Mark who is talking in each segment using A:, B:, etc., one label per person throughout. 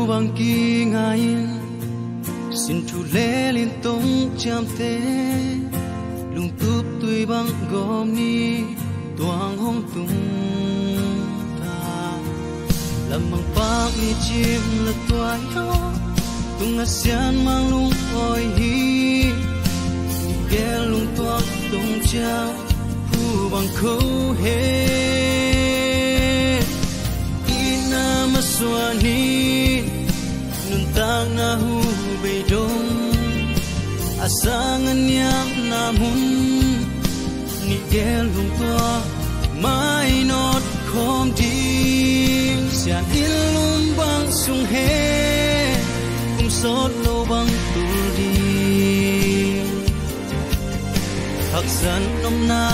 A: bang ki ngain xin thu lê liên tông chạm thế lung túp tùy bang gom ni tuang hong tung ta làm bằng bạc ni chim là toai ho tung asian mang lung oi hi ghé lung toang tung cha phu bằng khâu he ina maswani nun tang na hu be dong asangan yang namun ni ghé lung toang mai not khom ding sia ilum bang sung he kum sot lo bang tu di hak san nom na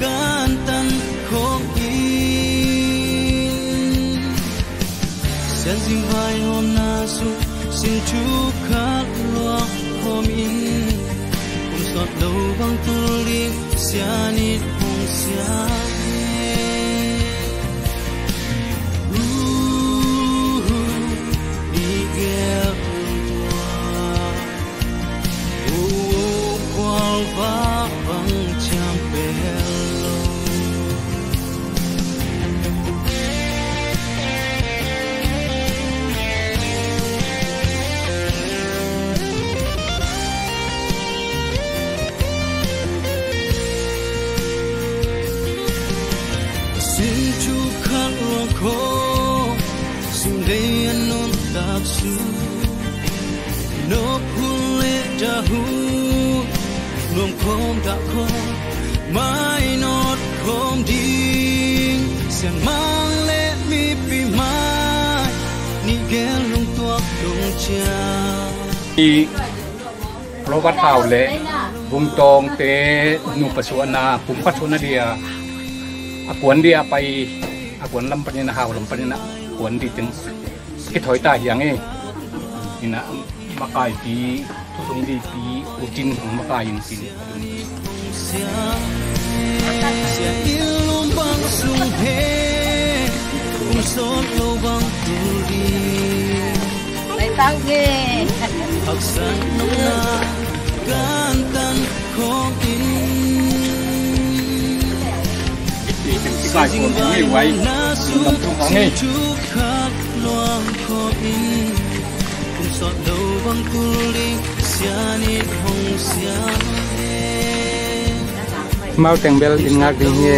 A: kan tan khom in sen zing vai hom na su sin chu khat lo khom in kum sot lo bang tu di sia ni hong sia no pule dahu nuông khom đã khom mai not khom ding sen mang le mi pi mai ni gel lung tuak dong cha
B: i probat hau le bung tong te nu pasuana pum pasuna dia akuan dia pai akuan lam panina hau lam panina akuan di ting cái thổi ta hiang ấy thì nè makai pi tung di pi utin hong makai yin sin
C: Lấy tăng ghê
B: cái cuốn này quay làm trong có nghe
A: loang kho in kum sot lo bang kuli sia ni hong sia
B: mau teng bel in ngak ding ye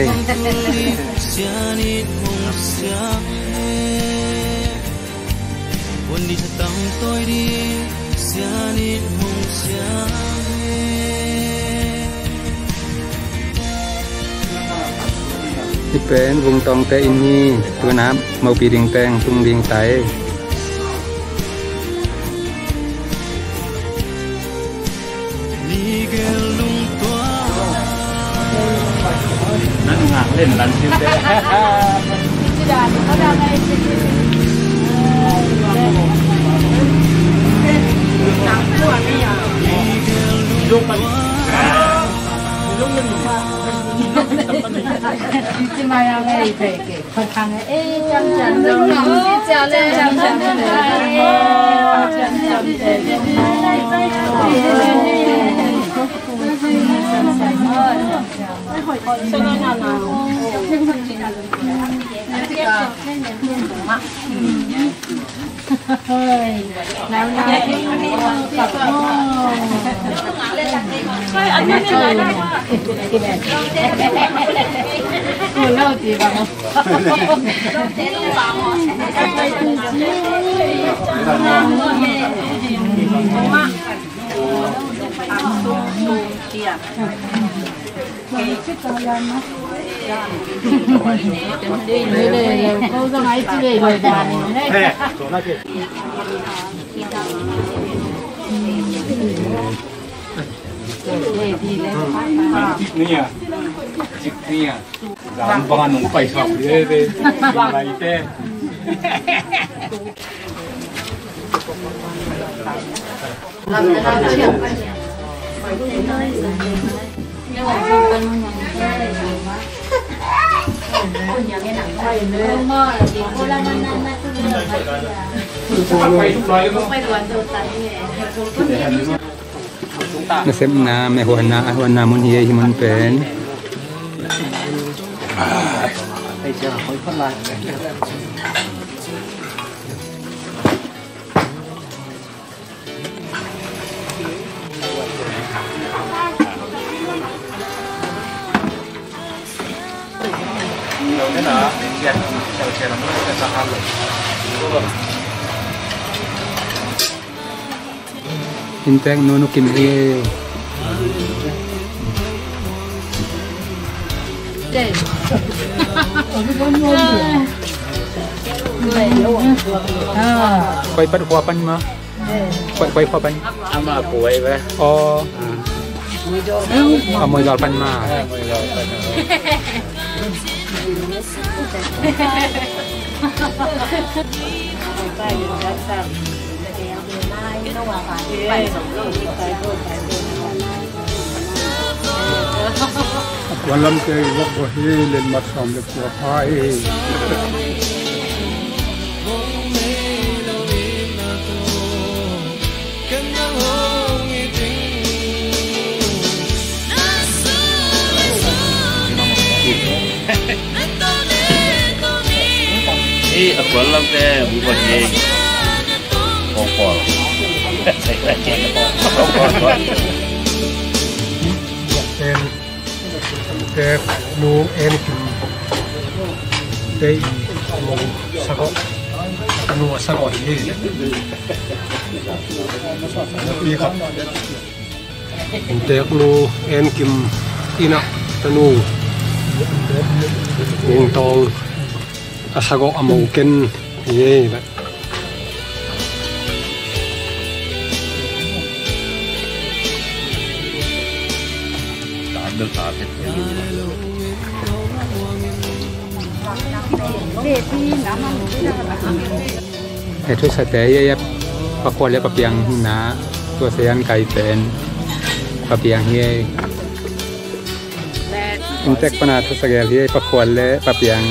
A: sia ni hong sia won ni tang toi di sia ni hong sia
B: ที่เป็นวงตองแต่อินนี่ตัวน้ำเมาปีดิงแตงตุงดิงไตนั่นงานเล่นลันซิเต้ลูกมัน
C: chị mai ăn này về cái phần thằng ấy ê chăm chăm đúng không chị chào lên chăm chăm lên chăm chăm để nào nào anh nói chơi này ngồi lâu thì bằng câu ra máy chỉ về người đàn đấy
B: นี่จิกนี่ร้านบ้านหนุ่มไปขับเลยไปอะไรเต้
C: Cô
D: Nasib na may huwan na mun hiya himan pen.
B: Thế là chèn chèn nó sẽ ra ăn rồi.
D: Intek no kim hiya.
C: Đây.
D: Quay bắt hoa pan mà. Quay hoa pan.
B: Ama kuai ve.
D: Oh. Amoy dal pan mà.
E: Quan lâm cái gốc của hi lên mặt sòng được của phai.
F: Ý ở quán lâm cái bún bò gì bò bò
E: Em nu em kim đây một sao nu sao gọi gì đi học Tết nu em kim ina tanu Nguồn tông sao gọi màu ken gì vậy
F: được cả thế.
D: Itu sate ya pakwa le papiang na tua sean kai pen papiang hiya. Intek pana tu sagel hiya pakwa le papiang.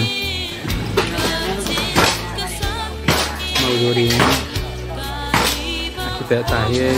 D: Mau duri. Kita tak hiya.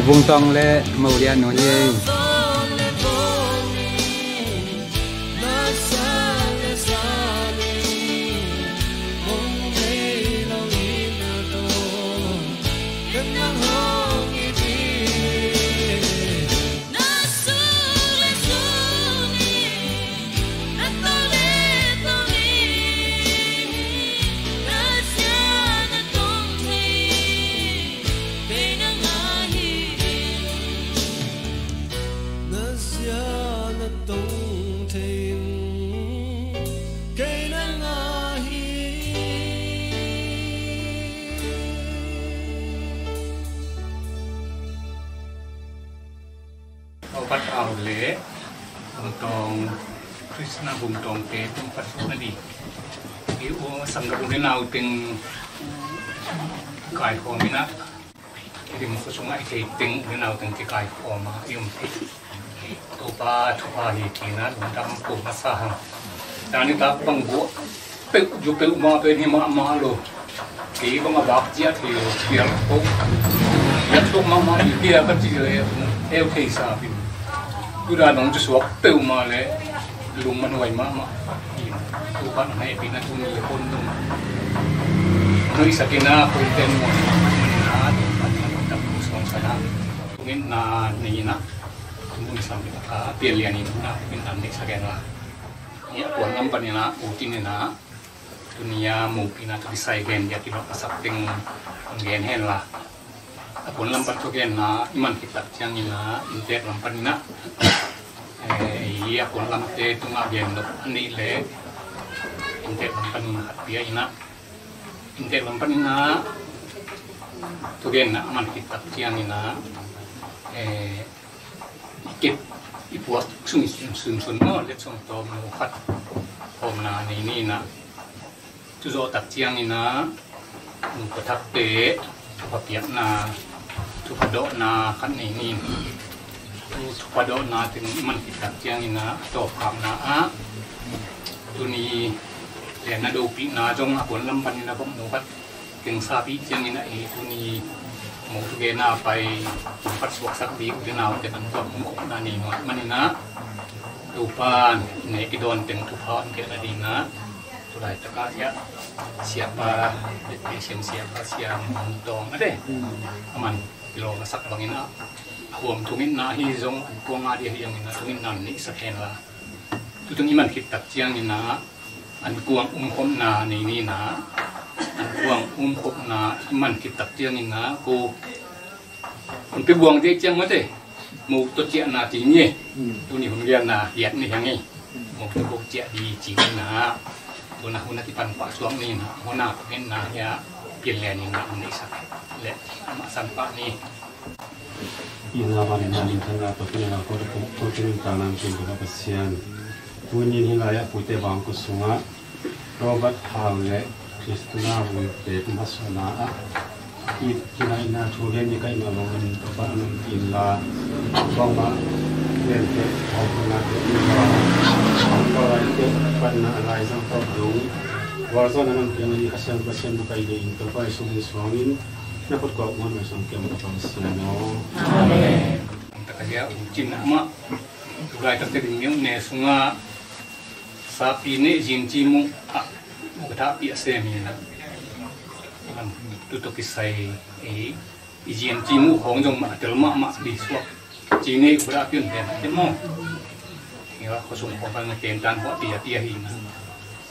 D: Vùng tông le màu đen nó như
B: bắt ao lễ tông Krishna vùng tông tế trong Phật nó đi yếu sang gặp thế nào tình cài khổ mình á thì một số ngại thì tình thế nào tình cái cài khổ mà yêu thích tu ba hi thì nó đâm cổ mà sa hàng ta nên ta bằng bộ tự giúp tự mà bên hi mà luôn thì có mà bác chia thì việc tốt mà thì kia cái gì là theo thầy sao thì cứ ra nó just walk tự mà lẽ ลุงมันไวมากกินทุกวันให้ปีนั้นทุกนี้คนลุงนุ้ยสกินาคุณเป็นหมดมันนาตุปันมันดับสองสนะตรงนี้นานี่นะมุ้ยสามเดือนเปลี่ยนเรียนนี่นะเป็นอันนี้สแกนละเนี่ยปวดลำปันนี่นะอุจินี่นะตัวนี้หมู่ปีนั้นที่ใส่เกนยาที่เราสับเป็นเกนแห้งละปวดลำปันทุกเกนนะมันคิดตัดยังนี่นะอินเตอร์ลำปันนี่นะiya pun lamte tu ngabian dok ni le inte lampan hapia ina inte lampan ina tu gen na man kita tiang ina ikip ipuas sun no le song to mo khat hom na ni na tu zo tak tiang ina nu pathak te papia na tu pado na khat ni pada na tin man kita tiang ina to kam na a tu ni le na do pi na jong apon lampan ina bom no pat keng sa pi tiang ina e tu ni mo tu ge na pai pat suak sak bi ku na te kan to mo na ni no man ina do pan ne ki don teng tu phan ke na di na tu lai ta ka ya siapa siapa tong ade aman kilo sak bang inaผมทุกินนาฮีจงพวงอาเดียยังนะทุกินนั่นนี่สักแค่ละทุกนี้มันคิดตักเจียงนี่นะอันกวงคมนานี่นะอันกวงคมนามันคิดตักเจียงนี่นะกูมันไปบวงเจียงมาเด้หมูตัวเจียนาทีนี้ตัวนี้ผมเรียนนะเหยียดนี่ยังไงหมูตัวเจียดีจริงนะตัวน่ะหุ่นที่ปันปะสวงนี่นะหัวหน้าเป็นนาเนี่ยเปลี่ยนแลนี่นะอันนี้สักและมาสันปะนี่
G: ina ba na din thanga to kina ko to tin ta nam kin ko ba sian tunin hi la ya puite bang ko sunga Robert Hawle Christina wi te ma sona a kina ina thule ni kai na lo ni to ba nam in la bang ma len te au na te ni ba ko ra te pan na lai sang to do wa zo na nam kin ni khasan ba sian bu kai de in to ba sungin na pot ko mo na sang kem ko siano
B: amen ta ka ya ucin ama tugai ta te ding ne sunga sapi ne jin chi mu ka ta pi se mi na nam tu to kisai e jin chi mu hong jong ma tel ma di suak chi ne bra pion ben te mo ni wa ko sung ko ban ken tan ho tia hi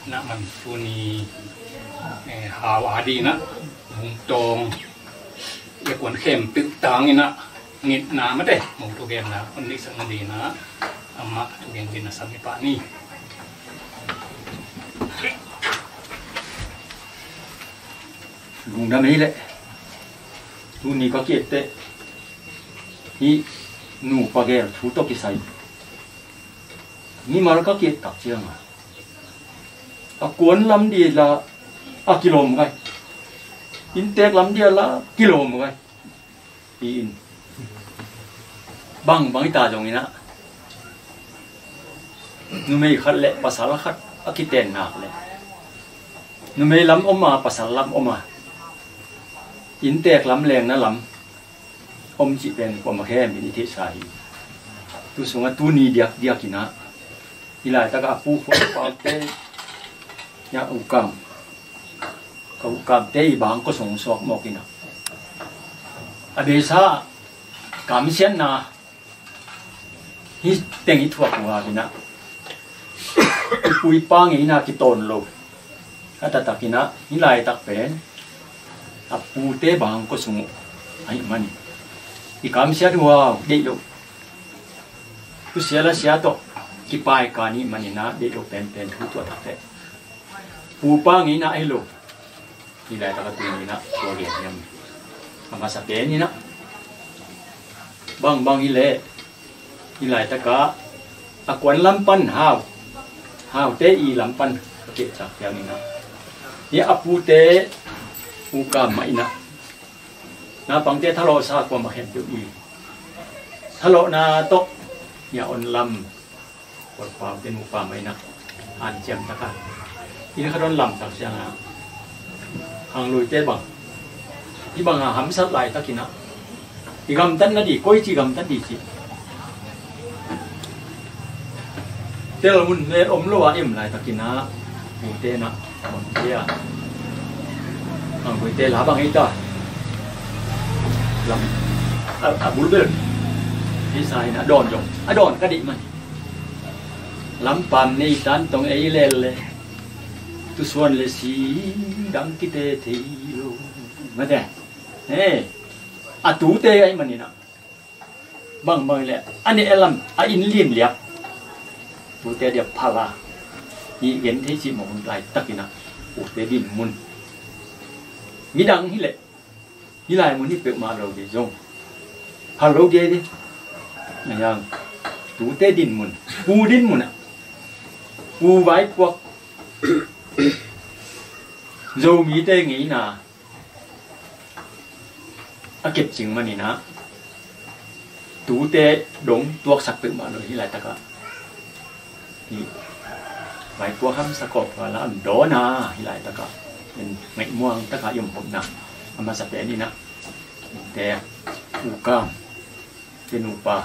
B: na man tu ni hawa adi na mung tong ya kuan khem pik tang ina ngit na ma de mo tu gen na on ni sang di na ama tu gen din na sa mi pa ni
H: lung da mai le tu ni ka kiet te hi nu pa ge thu to ki sai ni mar ka kiet tak chiang a kuan lam di la a kilom kai in tek lam dia la kilom kai in bang ta jong ina nu mei khat le pasal khat akiten nak le nu mei lam oma pasal lam oma in tek lam leng na lam om chi pen ko ma khem ni thi sai tu sunga tu ni dia kina ilai ta ka pu ko pa te ya ukam kau kam te bang ko song sok mo kina abesa kam sian na hi teng i thuak wa kina pui pang ina ki ton lo ata takina hilai tak pen apu te bang ko sung ai mani i kam sia wa de lo tu sia la sia to ki pai ka ni mani na de lo pen thu tu ta te pu pang ina ai lo hilai tak tu ni na ko ge yam ama sa pe ni na bang ile hilai ta ka akwan lampan hao te i lampan ke chak yang ni na ya apu te ukam mai na pang te thalo sa ko ma hem tu i thalo na to ya on lam ko pa ten upa mai na an chem ta ka in kharon lam tak sia na hang lui te bang i bang ham sat lai ta kina i gam tan na di koi chi gam tan di chi เตลมุนเมอมโลเอ็มไรตะกินะปูเตนะคนเทียปูเตลาบังไอ้ตาลำบุลเบลพี่ชายนะดอนจงดอนก็ดิมันลำปันนี่ตันตรงไอ้เล่เลยตุส่วนเลยสีดังกิเตทีลูมาแต่เฮ้ตูเตไอ้มันนี่นะบังเลยอันนี้ลำอินเลียมเลียบตูเตเดียบพาราอีเห็นที่ชิมของไรตักกินะปูเตดินมุนมีดังนี่แหละนี่ลายมุนที่เปิดมาเราดีจงพาเราดีดิอย่างตูเตดินมุนปูดินมุนอ่ะปูไว้พวกโจมีเตงี้นะเก็บจริงมันนี่นะตูเตดงตัวสักตึกมาเลยที่ไรตะกะนี่ไว้พวกคำสะกดว่าละอันโดนาที่ไรตะกะเป็นไม้ม่วงตะกะยมผมนะเอามาสเปนนี่นะแต่อูก้ามเป็นอูปลา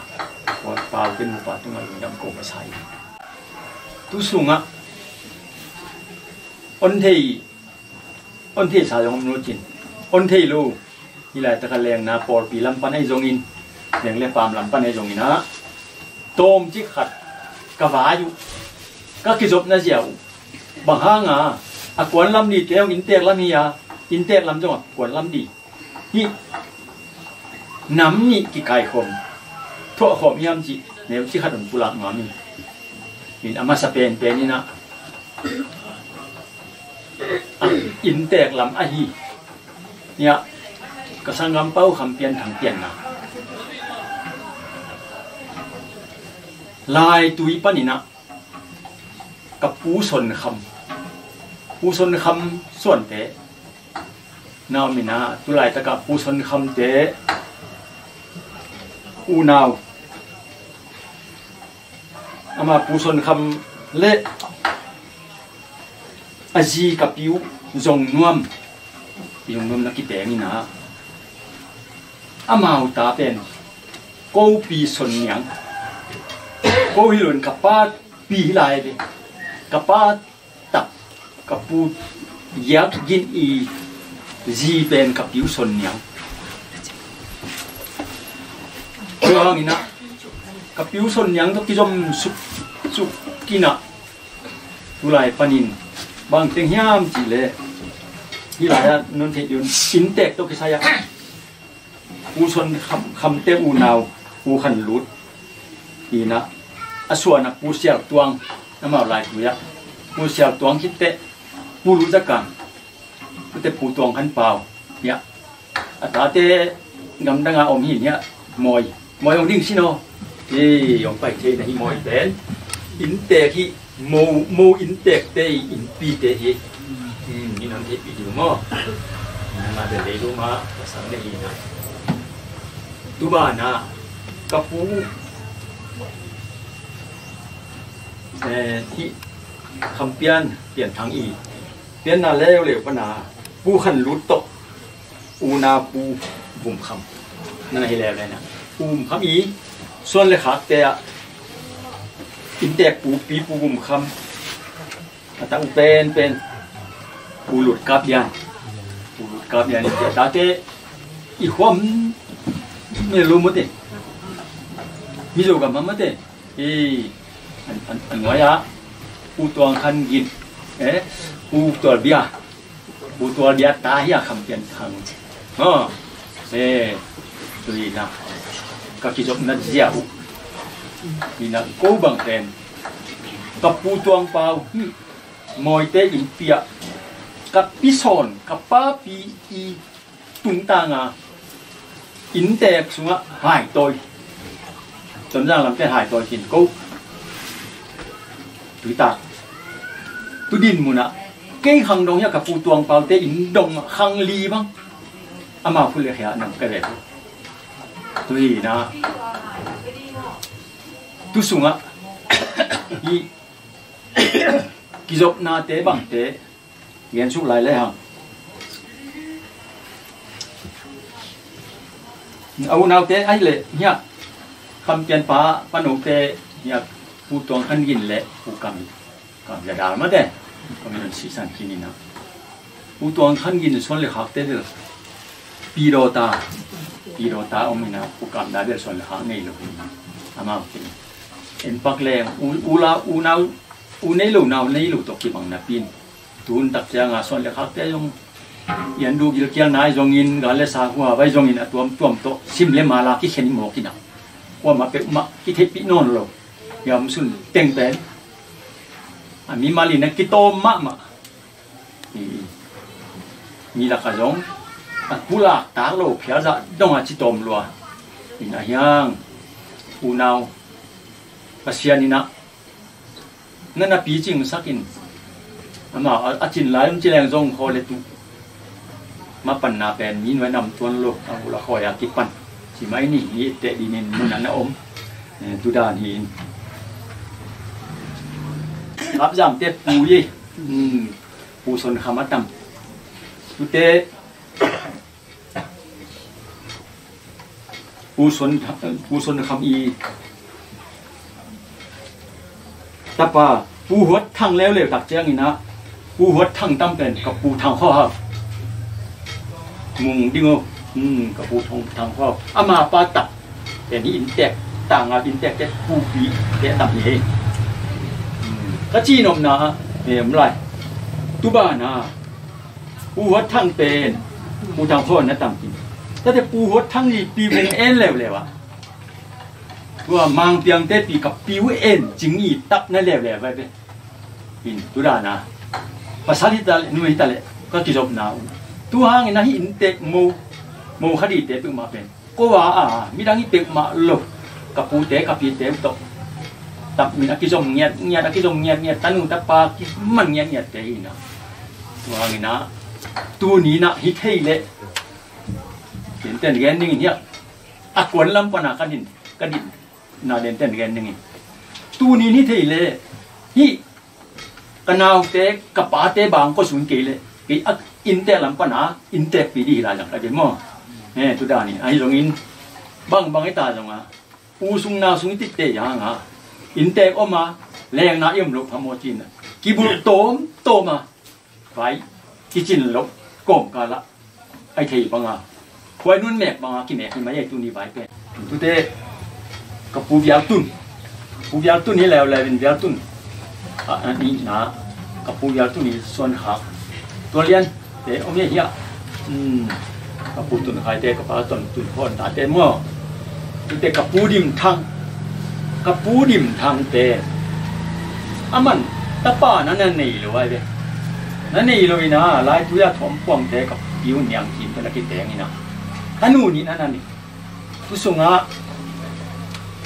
H: วัดเปล่าเป็นอูปลาต้องมาอยู่ดำโกมาใช้ตู้สูงอ่ะอนที่สายของมนุษย์จินอนที่รู้นี่แหละตะกันแรงนะปอดปีลำปันให้จงอินแรงเลี้ยปามลำปันให้จงอินนะโตมจิขัดกวาอยู่ก็กิจบนะเจียวบางห้างกวนลำดีเตี้ยวอินเตกลำมีอินเตกลำจังหวะกวนลำดีนี่น้ำนี่กี่ไก่คมทั่วขมยำจีแนวที่ขัดอุลังงามีมินอามาสเปนเป็นนี่นะอินเตกลำฮีเนี่ยกระสังลำเป้าคำเปลี่ยนทางเปลี่ยนนะลายตุยปนินะกับปูสนคำส่วนเตะนาวมินะตุลายตะกับปูสนคำเตะอูนาวอามาปูสนคำเละอาจีกับปิวจงนวมนักกิเตนี่นะอามาอุตาเป็นกูปีสนยังกูฮิลุนกับป้าปีลายเลยกับป้าตับกับปูยักยินอีจีเป็นกับปิวสนยังเรื่องนี้นะกับปิวสนยังต้องกิจมสุกินะตุลายปนินบางเตียงย่ามจีเลยที่หลายนนเทยุนอินเตกตัวกิษยะปูชนคำเตอูนาวปูขันลุดอีนะส่วนปูเสียวตวงน้ำมาลายตัวยะปูเสียวตวงคิดเตปูรู้จักกันเตปูตวงขันเปล่าเนี่ยตาเตงำดังอาอมหินเนี่ยมอยองดิ้งชิโนยองไปเทนหิมอยเป็นอินเตกิโมอินเตกเตอินปีเตฮีนี่นั่นที่ปีดูมั้งมาเดี๋ยวเลยดูมาภาษาเนี่ยนะดูบ้านนะกับปูที่คำเปลี่ยนทางอีเปลี่ยนนาแล้วเร็วปนาปูขันรุดตกอูนาปูบุ่มคำนั่นให้แล้วเลยนะปูบุ่มคำอีส่วนเลยขาเตะอินเตกปูปีปูบุ่มคำแต่อุเป็นปูหลุดกับยันนี่เจ้าเตะอีกความไม่รู้มั้งเตะมีอยู่กับมันมั้งเตะอันว่าปูตัวขันกินปูตัวเบียตายคำเปลี่ยนทางตัวนี้นะก็คิดว่านั่นเสียวมีนักกู้บังเต็นกับปูตัวเปล่ามอยเตอินเปียกับพิซอนกับป้าปีอีตุงตางอินเตกสุงหายตัวจนร่างลำเต้หายตัวกินกู้ตุยตาตุดินมุนะเก่งขังดงเนี่ยกับปูตัวเปล่าเตอินดงขังลีบ้างอามาพูดเลยเหรอนั่งกันเลยตุยนะตุสุงอีกิจบนาเตบังเตเรียนชุกหลายเลยฮะเอานาเตไอ้เลยเนี่ยคำเปลี่ยนป้าปนุเตเนี่ย ผู้ตวงขันยินและผู้กำจะด่ามาแต่ก็ไม่ต้องสีสันกินนี่นะผู้ตวงขันยินส่วนเลยหักเตอปีโรตาเอาไม่นะผู้กำด่าเดือดส่วนเลยหักในโลกนี้นะอามาเป็นเอ็นปักแรงอูในลูกนาวในลูกตกกี่บังนะปีนตูนตักเจ้างาส่วนเลยหักเตยงยันดูกิลเกียงนายจงยินกาเลสาหัวไว้จงยินตัวโตซิมเลมาลาที่เข็นหมอกกินนะว่ามาเป็นมาที่เทปิโนนโลยามสุนเต็งเป็นมีมาลีนักกิโตมะมีละขยงกุลาตาโลเพียจะดงอาจิตอมลัวนี่นะยังอูนาวปัสยานินะนั่นน่ะปีจริงสักินมาอาจินหลายมันจะแรงจงคอเลตุมาปันนาเป็นมีไว้นำตัวโลกเอาละคอยอากิปันสิไม่นี่เตะดีนินมุนันนะอมดูดานีรับจำเตะปูยี่ปูสนคำมัดดำดูเตะปูสนคำอีตาปาปูหัวทั้งแล้วเลยตักเจ้านี่นะปูหัวทั้งตั้มเป็นกับปูทางข้อครับมุงดิ้งกับปูทางข้ออามาปาตักแต่นี่อินเตกต่างอินเตกแต่ปูปีแต่ตับเองก็จีนมนะเนี่ยมันไรตุบ้านะปูหัวทั้งเป็นปูทางข้อนะต่ำจริงแต่ปูหัวทั้งนี่ปีวงเอ็นแล้ววะว่ามังเปียงเตปีกับปีวเอ็นจริงอีตับนั่นแล้วไปอินตุดานะภาษาที่ตะนุ่ยตะเลก็กิจบนาตัวหางนะอินเตกโมคดีเตปมาเป็นก็ว่ามีดังอีเปกมาลบกับปูเตกับปีเตตกตับมีนักกิจมเงียนักกิจมเงียตันุตะปากิมันเงียเตอีนะตัวหางนะตัวนี้นะฮิตให้เละเห็นเต้นแกนนี่เนี่ยอากวนลำปนากันดินนาเด่นเต้นแกนนี่ตัวนี้นี่เท่เลยฮิกันเอาเตะกับปาเตะบางก็สูงเกเลยปีอินเตะลำปนาอินเตะปีดีหลายอย่างอะไรมั่งทุดานี่ไอ้ตรงอินบางไอ้ตาตรงปูสุงนาสุงติเตะยังอินเตะออกมาแรงนาเอี่ยมลบพมจินกิบุโตมาไฟกิจินลบก้มกันละไอ้เทียบังควายนุ่นแมกบางกินแมกกินมาใหญ่ตุนนี่ไว้เป็นทุเตะกับปูยาวตุนนี่แล้วเป็นยาวตุนอันนี้นะกับปูยาวตุนนี่ส่วนหักตัวเลี้ยนเตะเอาเนี่ยกับปูตุนใครเตะกับปลาตุนพ่นตาเตะมั่วเตะกับปูดิมทางเตะมันตะป้านั่นนี่หรือว่าเป็นนั่นนี่เลยนะลายตัวยาถมป้องเตะกับผิวเหนียงกินเป็นอะไรกินเตะนี่นะท่านู่นนี่นั่นนี่ผู้สูง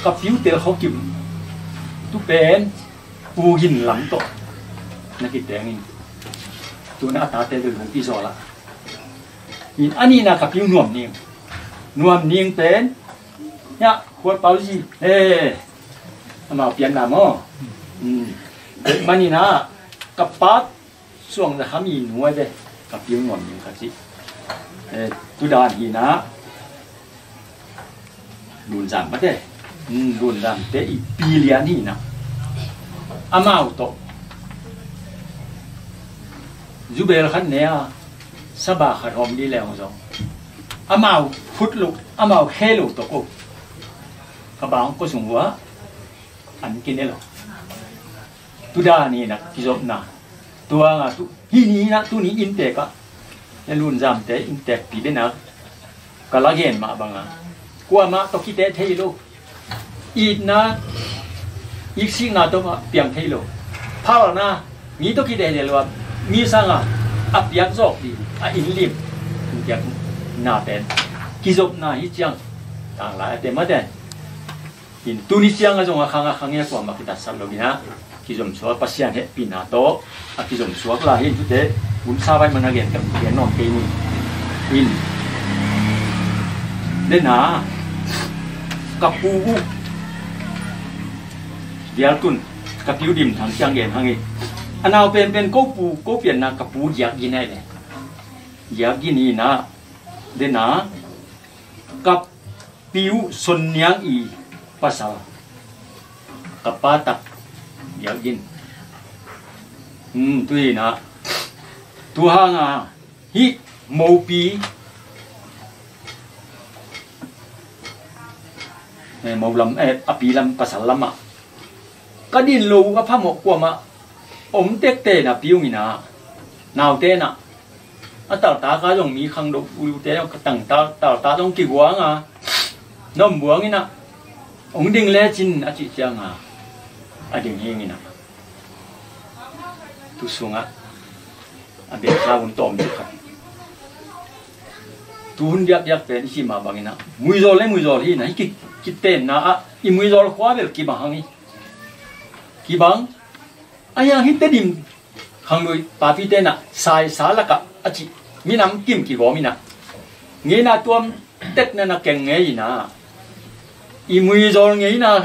H: กับผิวเตะเขากินทุกเป็นปูหินหลังโตนักกินเตะนี่ตัวหน้าตาเตะเป็นของพี่โซละอันนี้นะกับผิวนวมนิ่งเป็นเนี่ยขวดเปล่าสิมาเปลี่ยนน้ำมันนี่นะกับปั๊บส่วนจะทำอีหน่วยเลยกับผิวนวมนิ่งครับสิตุดานีนะรุนจังมาเตะรุนจังเตะอีปีเลียนี่นะอามาอุโตจูเบลขันเนี่ยสบาขัดหอมดีแล้วจ้ะอามาพุทธลูกอามาเฮลูกตกกระบังก็สูงหัวอันกินได้หรอตุดานี่นะกิจบนะตัวที่นี้นะตัวนี้อินเตกะยังรุนจำแต่อินเตกปีเป็นนะก็ละเห็นมาบางกลัวมาตกิเตเทโลอีกนะอีกสิ่งน่าต้องเปลี่ยนเทโลพานะมีตกิเตเดลว่ามีสังอับยักษ์จอกดีอินลิมยักษ์นาเป็นกิจบนาฮิจังต่างหลายแต่มาแต่อินตุนิจังก็จงข้างเนี่ยกว่ามาคิดตัดสับโลบินะกิจมชัวปัสยานเฮปีนาโตกิจมชัวก็ลาเห็นจุดเดบุญซาไว้มันเรียนกับเรียนนอนเกนี่อินเดน่ากับปูเดียร์ตุนกับผิวดิมทางจังเย็นทางนี้อันเอาเป็นก็ปูก็เปลี่ยนนะกับปูอยากกินได้เลยอยากกินนี่นะเดน่ากับผิวส่วนยังอีภาษากับป้าตัก giờ in tùy na tu hang à hi mâu pi mâu lam api lam pasal lam à cái đi lâu cái phàm một qua mà ông tết tê na piu mi na nào tê na à tao ta cái dòng mi khang đâu u tê nó tầng tao ta dòng kỳ quang à nó muang như na ông đinh lẽ chín à chị chăng à đinh hiền như na tu sung à biết sao cũng tóm được hết tu hun giặc giặc tên gì mà bằng như na mùi giò hi này cái tên na mùi giò khóa về kỳ bằng hi kỳ bằng ai yang hít tên hàng người bà phi tên sai xá là cả chị mi nắm kim kỳ gõ mi nè nghe na tuam tết na keng nghe gì na mùi giò nghe na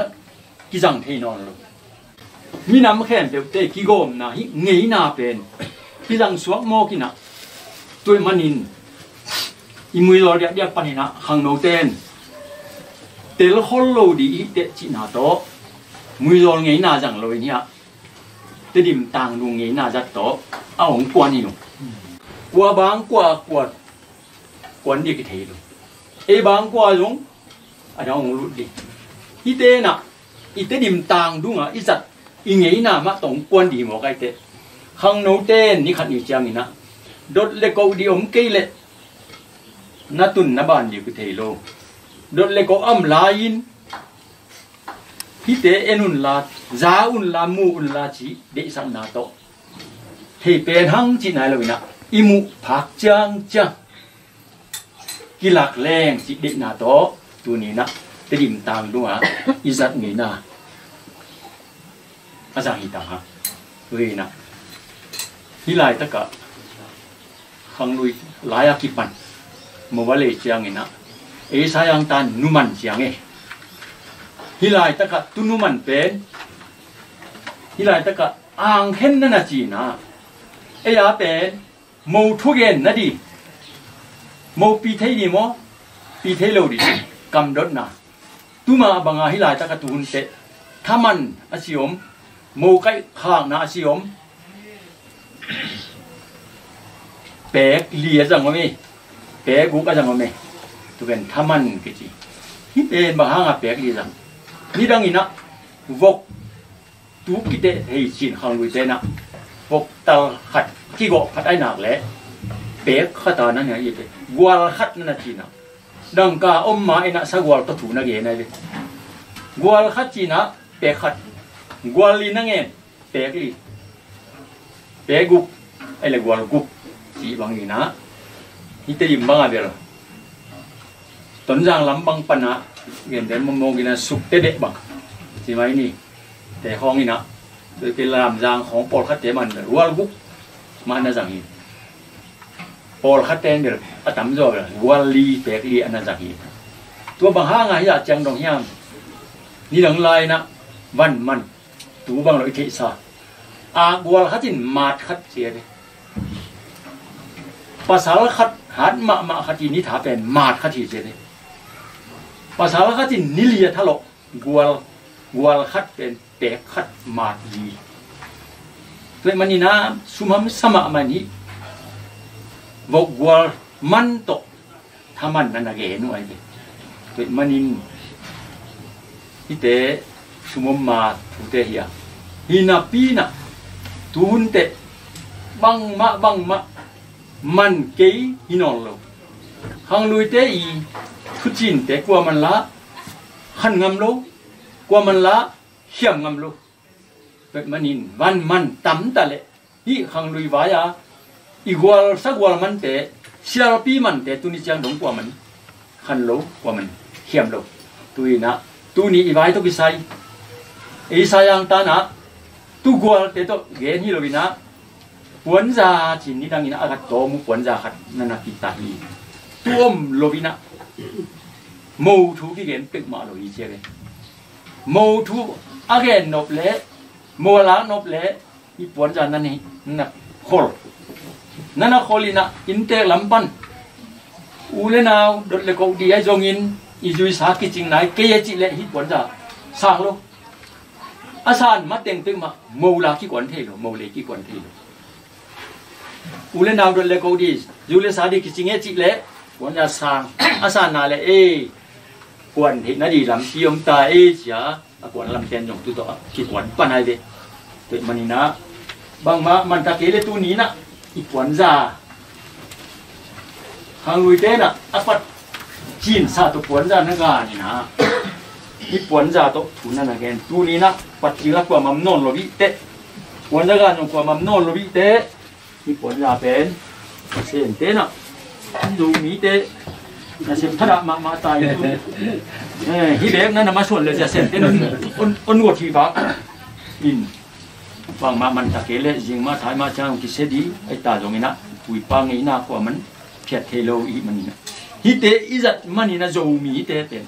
H: cái răng thế non rồi mi nắm khen biểu tê kỳ gom na nghe na bên cái răng xuống mò kia na tôi mà nhìn mùi giò đẹp đẹp pani na hàng đầu tên tel hollow đi tết chị na to mùi giò nghe na răng rồi nhá tết điểm tàng luôn nghe na rất to ông quan gì luôn qua bang quan đi cái thế luôn bang qua luôn đó ông lụt đi tê na tết điểm tàng đúng à giật nghe na mà tổng quan đi một cái tết hàng đầu tên ní khát ní chăng ní na đốt lệ câu đi ống cây lệ na tuần na bàn đi cái thế luôn đốt lệ câu âm lá in tế enun la giá un la mu un la chỉ để sang na to thì bên hăng chỉ này là vì na imu phạc chang chang cái lạc leng chỉ để na to tu ní na tế điểm tàng đúng à giật nghĩ na giang hi tàng ha vì na hi lại tất cả khang lui lái kịp bàn một vấn đề chiang ấy na sayang tan numan chiang ấy hi lại tất cả tu numan pen hi lại tất cả ang hen na chi na ya pen mâu thu gen na đi mâu pi thấy đi mo pi thấy lâu đi cầm đốt na tu mà bằng hi lại tất cả tu hun te thaman asiom mâu cái khang na asiom bé lìa rằng mà mi bé gục cái rằng mà mi tụi bên tham ăn cái gì hít bên mà hang bé lìa rằng đi đang nhìn á vok tú cái tệ hay chín hàng người tên á vok tao khát khi gọi khát ai nạc lẽ bé khát tao nó này gì vậy gual khát nó là gì nào đằng cả ông mà anh sa gual tao thủ nó ghé này vậy gual khát gì nào bé khát gual li nó nghe bé cái bé gục ai là gual gục chỉ bằng gì ná, ít điểm bằng à vậy rồi, tuần giang lắm bằng pan á, hiện đến mông cái là sụp tê đệ bằng, chỉ mấy nè, để hong gì ná, rồi cái làm giang hong bò khát tế mình rồi, gual gục, mà nó rằng gì, bò khát tên được, tắm rồi là gual li bé li anh nó rằng gì, tua bằng hai ngày giờ chẳng đồng nhau, đi đằng lai ná, văn man, tú bằng loại thị sa, gual khát chín mát khát gì đấy. Pasal khat hat ma khat ini tha pen mat khat hi je de pasal khat in nilia thalo gual khat pen pe khat mat li tu manina sumam sama mani vo gual man to thaman na ge nu ai de tu manin ite sumam ma tu te hiya hina pina tun te bang ma man kei hinon lo hang lui te i thu chin te kwa man la khan ngam lo kwa man la hiam ngam lo pe manin van man tam ta le hi hang lui wa ya igual sa gwal man te sial pi man te tu ni chang dong kwa man khan lo kwa man hiam lo tu na tu ni i vai to ki sai sayang ta na tu gwal te to ge ni lo na quấn ra chỉ ní đang nghĩ là gặt to mu quấn ra gặt nên là kita hi tuom lovina mâu thu cái gen tự mở rồi chia đây mâu thu again nộp lẽ mua lá nộp lẽ đi quấn ra nên là khol nên là kholina inte lắm ban u lên nào đợt lệ cậu đi ai dòng in i duy sa cái chính này cái chị lệ hít quấn ra sang luôn asan mateng pek ma mola ki kwan thelo mole ki kwan thelo ule naw do le ko di jule sa di ki chinge chi le kwan asan na le kwan thi na di lam ti om ta cha kwan lam ten jong tu to ki kwan panai de te manina bang ma man ta ke le tu ni na i kwan za hang lui te na apat chin sa to kwan za na ga ni na i kwan za to tu na na gen tu ni na pat chi la kwa mam non lo bi te kwan za ga no kwa mam non lo bi te i kwan za pen sen te na du mi te na sem thara ma tai tu hi bek na ma son le ja sen te on ngot hi ba in bang ma man ta ke le jing ma thai ma chang ki se di ai ta jong ina pui pa ngai na ko man phiat thelo i mani na hi te izat mani na zo mi te ten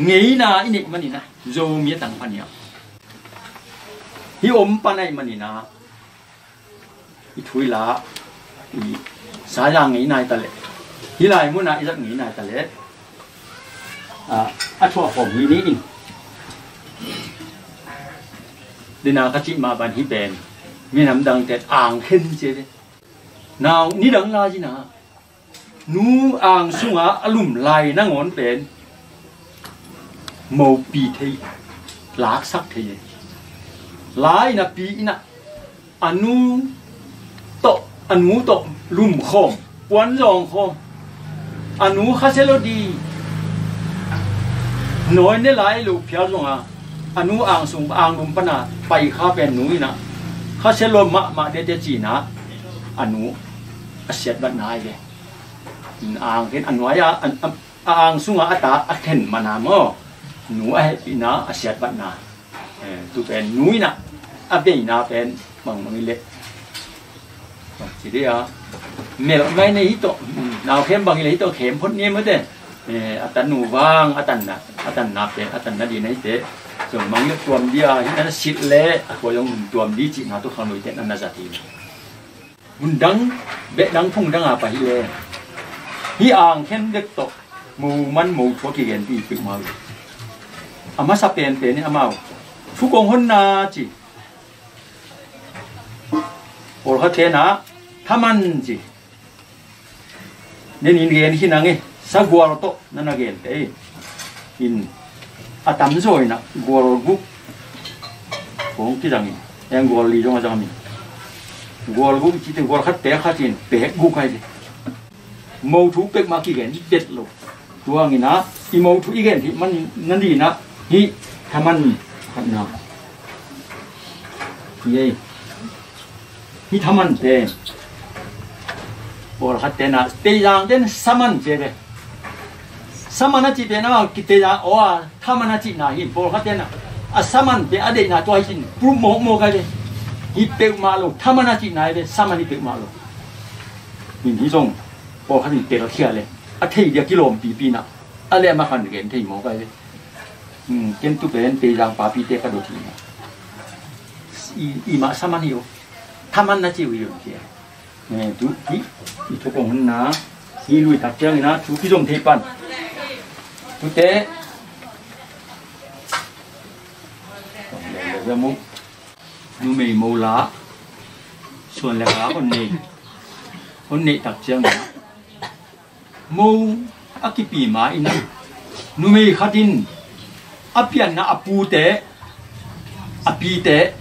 H: ngei na ini mani na zo mi tang pan ya hi om pa nai mani na i thui la i sa yang ngei nai ta le hi lai mu na izat ngei nai ta le a thua hom hi ni in dina ka chi ma ban hi ben mi nam dang te ang khen che de nào ni dang la ji na nu ang sunga alum lai na ngon pen mo pi thei lak sak thei lai na pi na anu to lum khom pon rong khom anu kha se lo di noi ne lai lu phia rong a anu ang sung ang lum pana pai kha pen nu na kha se lo ma de chi na anu asiat ban nai de ang ken anwaya ang sunga ata akhen mana mo nu a ina asiat ban na tu pen nu na abe na pen mang le chỉ đi à mẹ ngay này hito nào khem bằng này hito khem phốt niêm hết đấy atan nụ vang atan nạp thế atan na đi này thế rồi mang cái tuồng đi à hiện nay xịt lẽ của ông tuồng đi chị nào tôi không nổi thế anh là gì mun đắng bé đắng phung đắng à phải lẽ hi ang khem được to mù man mù cho kỳ gen đi bị mau ama sa pen pen ni amao phu kong hon na chị 올 하테나 타만지 nên in gen khi năng ấy sa guaro to nana gen te in atam rồi na guaro gu kong ki jang yang guaro li jong jang mi guaro gu chi te guaro khat te khat in pe gu kai de mâu thu pek ma ki gen det lo tua ngi na i mâu thu i gen thì man nan di na hi taman khat na ye hi taman te 올 하때나 때장된 사만제래 사만하지 되나 기때자 오아 타만하지 나히 올 하때나 아 사만 배 아데나 또하신 부모 가래 이 백마로 타만하지 나이래 사만이 백마로 민희종 올 하니 때로 키알래 아 태이야 기롬 비비나 알레 마칸 겐 태이 뭐 가래 겐투 벤 때장 바비 때 가도티나 이마 사만이요 타만나지 위요게 nè chú kỹ chú còn hơn ná khi lùi tạt treo ná chú kỹ dùng thế pan chú té ra múc nu mì màu lá xuân là lá con nệ tạt treo ná màu akipi má ina nu mì khát in apian na apu té api té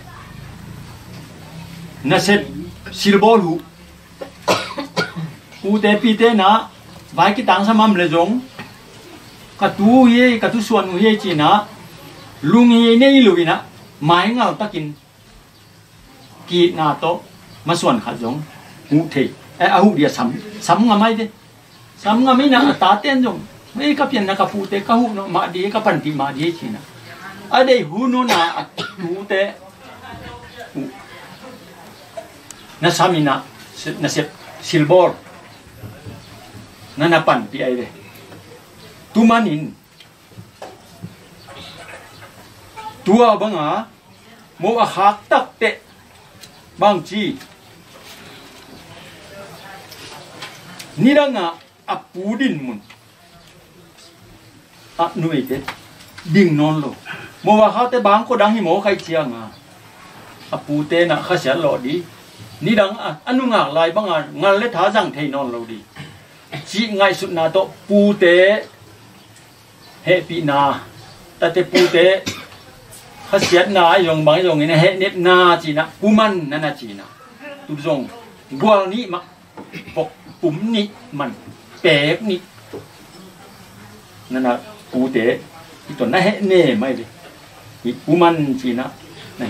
H: na set silbol hu u te pi te na vai ki tang samam le jong ka tu suan ye chi na lung ye nei lui na mai ngao takin ki na to ma suan kha jong u the a hu dia sam ngamai de sam ngamai na ta ten jong me ka pian na ka pu te ka hu no ma di ka pan ti ma di chi na a de hu no na u te na samina na sep silbor nanapan pi ai de tumanin tua banga mo a hak tak te bang chi niranga apudin mun a nuite ding non lo mua vào khát tới bang có đang hi mổ khai chiang à pu te na khá sẽ lọ đi ni đang anu ngạc lại bang ngal lấy thá răng thầy non lâu đi chỉ ngay sụt na to pu te hệ bị na ta te pu te khá sẽ na dùng bằng dùng này hệ nếp na chỉ na pu man na chỉ na tu dùng qua ni mà bọc bún ni man bẹt niนั่นน่ะปูเตะที่ตัวนั้นเน่ไม่เลยที่ปูมันจีน่ะนั่น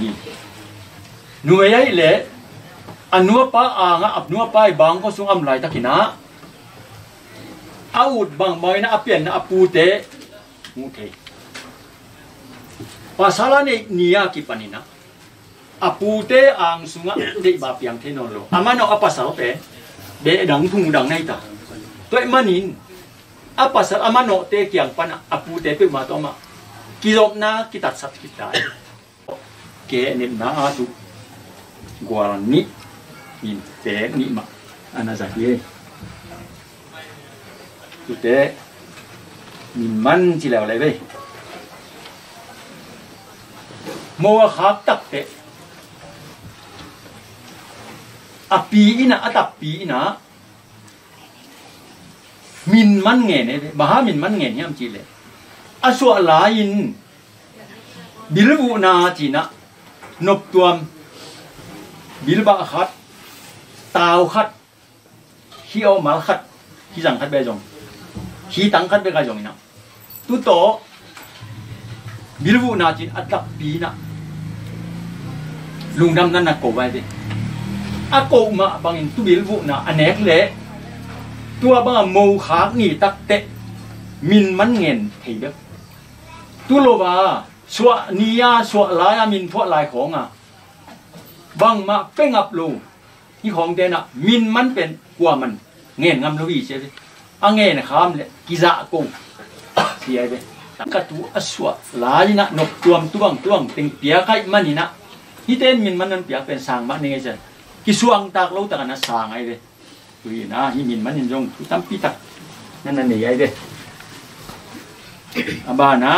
H: หน่วยใหญ่เลยอันนัวป้าอ่างอับนัวป้ายบางก็ส่งอำลายตะกินะอาอุดบางใบนะเปลี่ยนนะปูเตะงูเทภาษาละนี่นิยากิปนินะปูเตะอ่างส่งอ่ะเด็กบาเปียงเทนอนโลอามันเอาภาษาเปะเด็กดังทุ่งดังในตาตัวมันนินapa sal amano te kiang pana apu te pe ma to ma kilop na kita sat kita ke ni na tu gwa ni ni te ni ma ana za ye tu te ni man chi lao lai ve mo khak tak te api ina atapi ina min man nghe này bà min man nghe nhám chỉ lệ à số lain bilbu na chỉ na nộp tuam bilba khát tàu khát khi ao mal khát khi rằng khát bây giờ khi tăng khát bây giờ na tu to bilbu na chỉ atap pi na lung đam nan na cổ vai đi à cổ mà bằng tu bilbu na anek lệตัวบ้าโมขากนี่ตักเตะมินมันเงินเทียบตัวโลบาสวนิยาสวลายมินพวกลายของบางมาเป็นอับลูนี่ของเดน่ะมินมันเป็นกว่ามันเงินงำลุยใช่ไหมอ่ะเงินข้ามเลยกิจกงเสียไปกระตัวสวลายนะนกตัวมตัวงติงเปียกไก่มันนี่นะที่เต้นมินมันนั่นเปียกเป็นสางมันนี่ไงจ๊ะกิสวงตากเราตากนั้นสางไงเลยตุยนะฮิมินมันยังจงตั้มปีตักนั่นนั่นนี่ไอ้เด้อาบ้านะ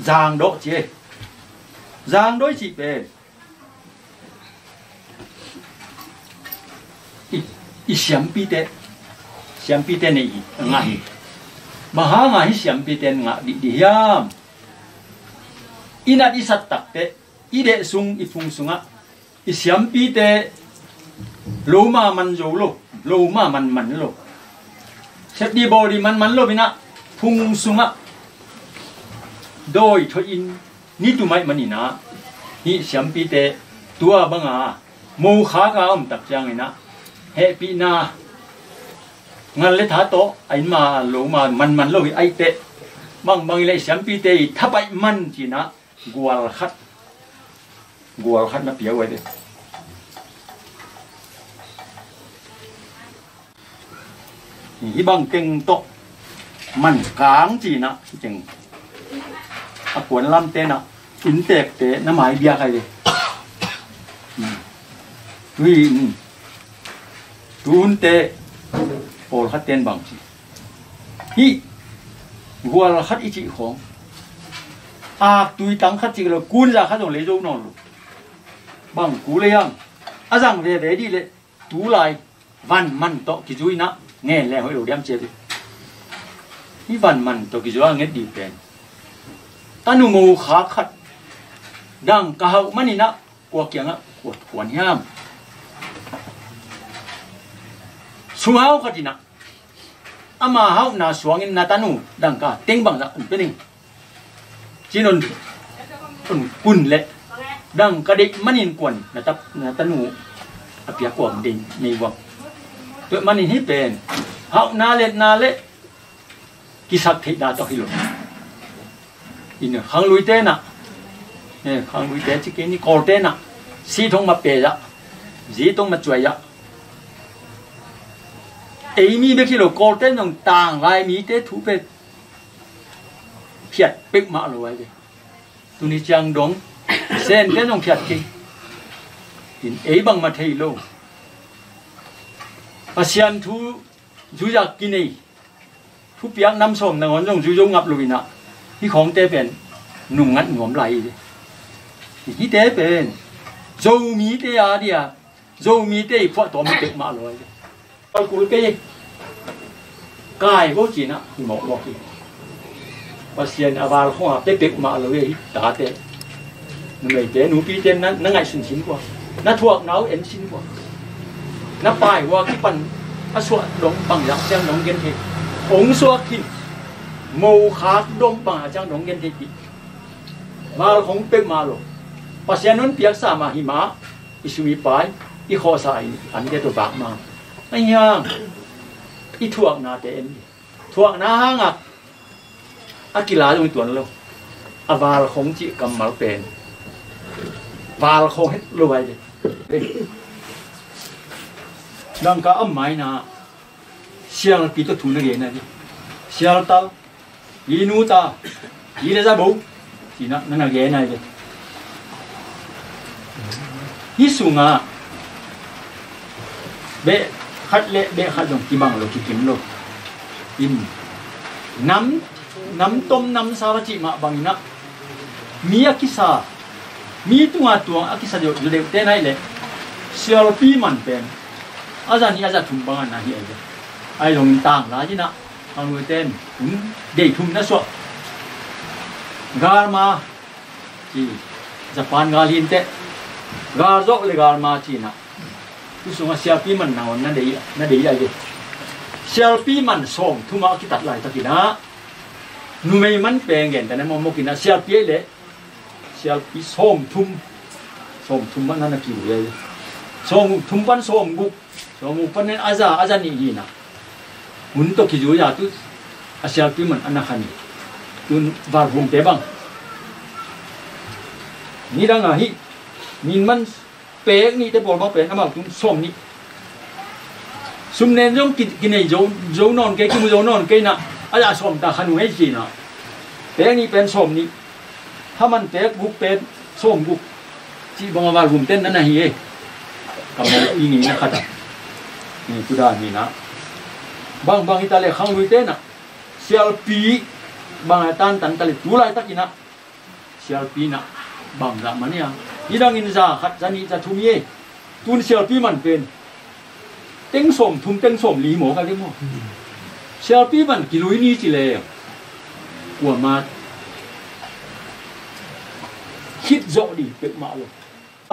H: จางโดเจจางโดยจีเป็นอีเสียมปีเตเสียมปีเตนี่ง่ายมหางายเสียมปีเตนงะดิยามอินัดอิสัตตักเตอีเดซุงอีฟุงซุงะอีเสียมปีเตโลมามันโยโลโลมามันโลเช็ดดีบอดีมันโลบินะฟุงซุงะโดยทอินนี่ตุไม่มันนี่นะนี่เสียมปีเตตัวบังอาโมขากาอมตักจังไงนะเฮปีนางั้นเลยท้าโตไอ้มาโลมามันโลไอเตะบางเลยเสียมปีเตะถ้าไปมันจีนะกวลคัดนะเปียไว้เลยนี่บางเก่งโตมันกลางจีนะจริงอะกวนลำเตนะอินเตกเตะน้ำหมายเบียใครเลยวินตูนเตะโอลคัดเต้นบางจีฮีวัวคัดอีจีของตุยตังคัดจีเรากุนจะคัดตรงเลโจนอนลูบางกูเลยยังอาจังเวดีเลยตูไลวันมันโตกิจุยนะเงี้ยแล้วให้เราเลี้ยงเจ็บนี่วันมันโตกิจุยเงี้ยดีเป็นตันุมูขาคัดดังกะเอามันนี่นะกวกยังกวดขวนย่ามสุมาเอาขจินะอามาเฮานาสวงอินนาตานูดังกาเต็งบังละเป็นนี่จีนนกุนเละดังกระดิกมันอินกวนนาตานูอภิยากวมดินในวังตัวมันอินให้เป็นเฮานาเละกิสักเทดาตอฮิโลอินขังลุยเตนะเนี่ยขังลุยเตจิเกนี่กอเตนะสีทงมาเปยะสีทงมาจวยะเอมีเบคิโลกอเต้นต่างลายมีเตถูเป็ดเพียดปิกมาเลยไว้เลยตุนิจังดงเส้นเต้นเพียดจริงอินเอบางมาเทโล ASEAN thu chú giặc kinh này thu piang năm sôm nang on jong chú jong ngập lùi nè hi khong te pen nung ngắt ngom lại hi te pen dâu mí te à đi à dâu mí te phụ tổ một được mà rồi coi cúi cái vô chỉ nè thì một một thì ASEAN aval không hợp te được mà rồi đã te người te nụ pi te nó ngày sinh chín qua nó thuộc nó ấn chín qua nó bài qua cái phần suốt đông bằng dạng trang đông gen thế ống suốt kinh màu khác đông bằng trang đông gen thế mà không biết mà rồi ASEAN nó biết sao mà hi mà isui bài i khó sai anh cái tụi bạc mà anh nhang i thuộc na te thuộc na hang à akila trong tuần luôn aval không chỉ cầm máu bền và không hết luôn vậy đang cả âm máy na siang pi to thun ge na đi siang ta inu ta ile ra bố thì nó là ge này đi hi sunga be khát lệ be khát dòng kim bằng lo kim lo in nắm tôm nắm sao chị mà bằng na mi akisa mi tuang akisa jo de te nai le sial pi man pen aza ni aza thum bang na hi ai long tang la ji na ang người tên de thum na so garma chi Japan ga lin te ga zo le garma chi na tu sunga sial pi man na on na de ai de sial pi man som thuma ki tat lai ta ki na nu mei man pe ngen ta na mo ki na sial pi le sial pi som thum man na ki le som thum pan som gu som pan ne aza ni hi na mun to ki ju ya tu sial pi man ana khani tun var hum te bang ni dang a hi min man pe ni te bol ba pe ama tun som ni sum nen jong ki nei jo non ke ki mu jo non ke na aja som ta khanu he ji na pe ni pen som niถ้ามันเตะบุกเป็นส้มบุกที่บางวันผมเต้นนั่นน่ะฮีกับมันอีนี่นะครับนี่กูได้นี่นะบางอิตาลีข้างลุยเต้นน่ะเซียลปีบางตันตะลิตัวไรตักกินะเซียลปีน่ะบางละมันเนี่ยอีดังอินซาขัดจันนี่จะทุ่มเย่ตุนเซียลปีมันเป็นเต้งส้มทุ่มเต้งส้มลีหมูกันที่หม้อเซียลปีมันกิลุยนี่จีเลยกว่ามาคิดโจดีเป็นมาเลย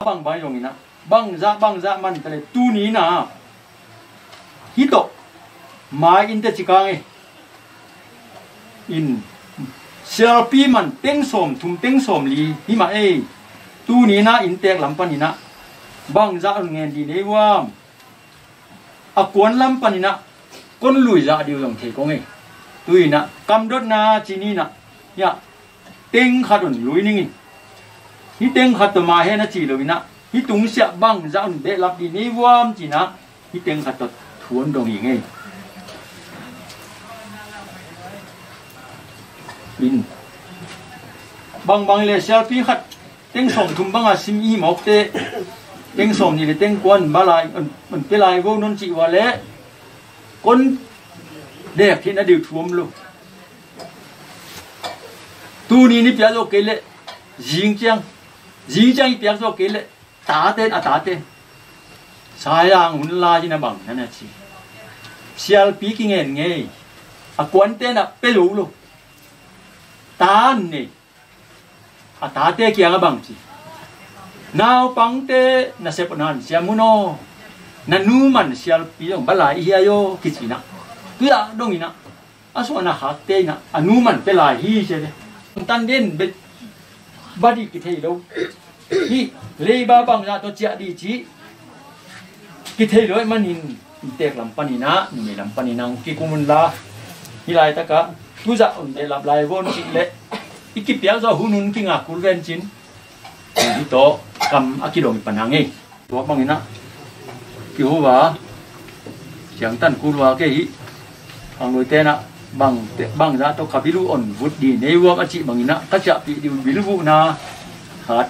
H: บางใบตรงนี้นะบางจะมันแต่ตูนี้นะฮิโตมาอินเตจิกังอินเซลปีมันเต็งสมทุ่มเต็งสมลีฮิมาตูนี้นะอินเตกลำปันนี้นะบางจะเงินดีเลยว่ากวนลำปันนี้นะก้นลุยจะเดียวอย่างเทกงตุยนะกำรถนาจีนี่นะเนี่ยเต็งขาดลุยนี่ฮิเต็งขัดตัวมาเฮนะจีเลยนะฮิตุงเสียบังจะอุ่นเดลับดีนี้ว่ามจีนะฮิเต็งขัดตัวทวนตรงนี้ไงบินบางเลยเซลฟี่ขัดเต็งส่งทุ่มบังอาซิมอีหมอกเตเต็งส่งนี่เลยเต็งกวนบาลายมันเป็นลายพวกนั้นจีว่าเละคนเด็กที่น่าดื่มท่วมลูกตูนี้นี่เปียโลเกเละยิงจังอีเปียกโซเกลตาเต้สายางหุ่นลาจินะบังนั่นน่ะจีเชียลปีกิเงินไงกวนเต้น่ะเปรูลูตาเนี่ยตาเต้เกียงบังจีนาวปังเต้น่ะเสพนันเสียมุโนนั่นนูมันเชียลปีของบลาอีเฮียโยกิจินะตัวดงอีนะส่วนน่ะหักเต้น่ะนูมันเป็นลายฮีใช่ไหมตันเด่นเบ็ดบดีกิเทโลนี่เลยบ้าบางอย่างตัวเจ้าดีจีกิเทโลมันอินเตกลำปานินะนี่ลำปานินังกิกุมุนลาฮิไลตะกะทุจะอุ่นเดลับลายวนจิเละอีกิเปียจะหุ่นุนกิงาคุเรนจินนี่โตกำอากิโดมิปันหังเองตัวบางนะกิหัวเสียงตันกูรัวเกยอังโดยเตนะบางจะตัวขับบิลูอ่อนวุดดีในวัวอาชีพบางนะถ้าจะปีดิวบิลูนะฮัด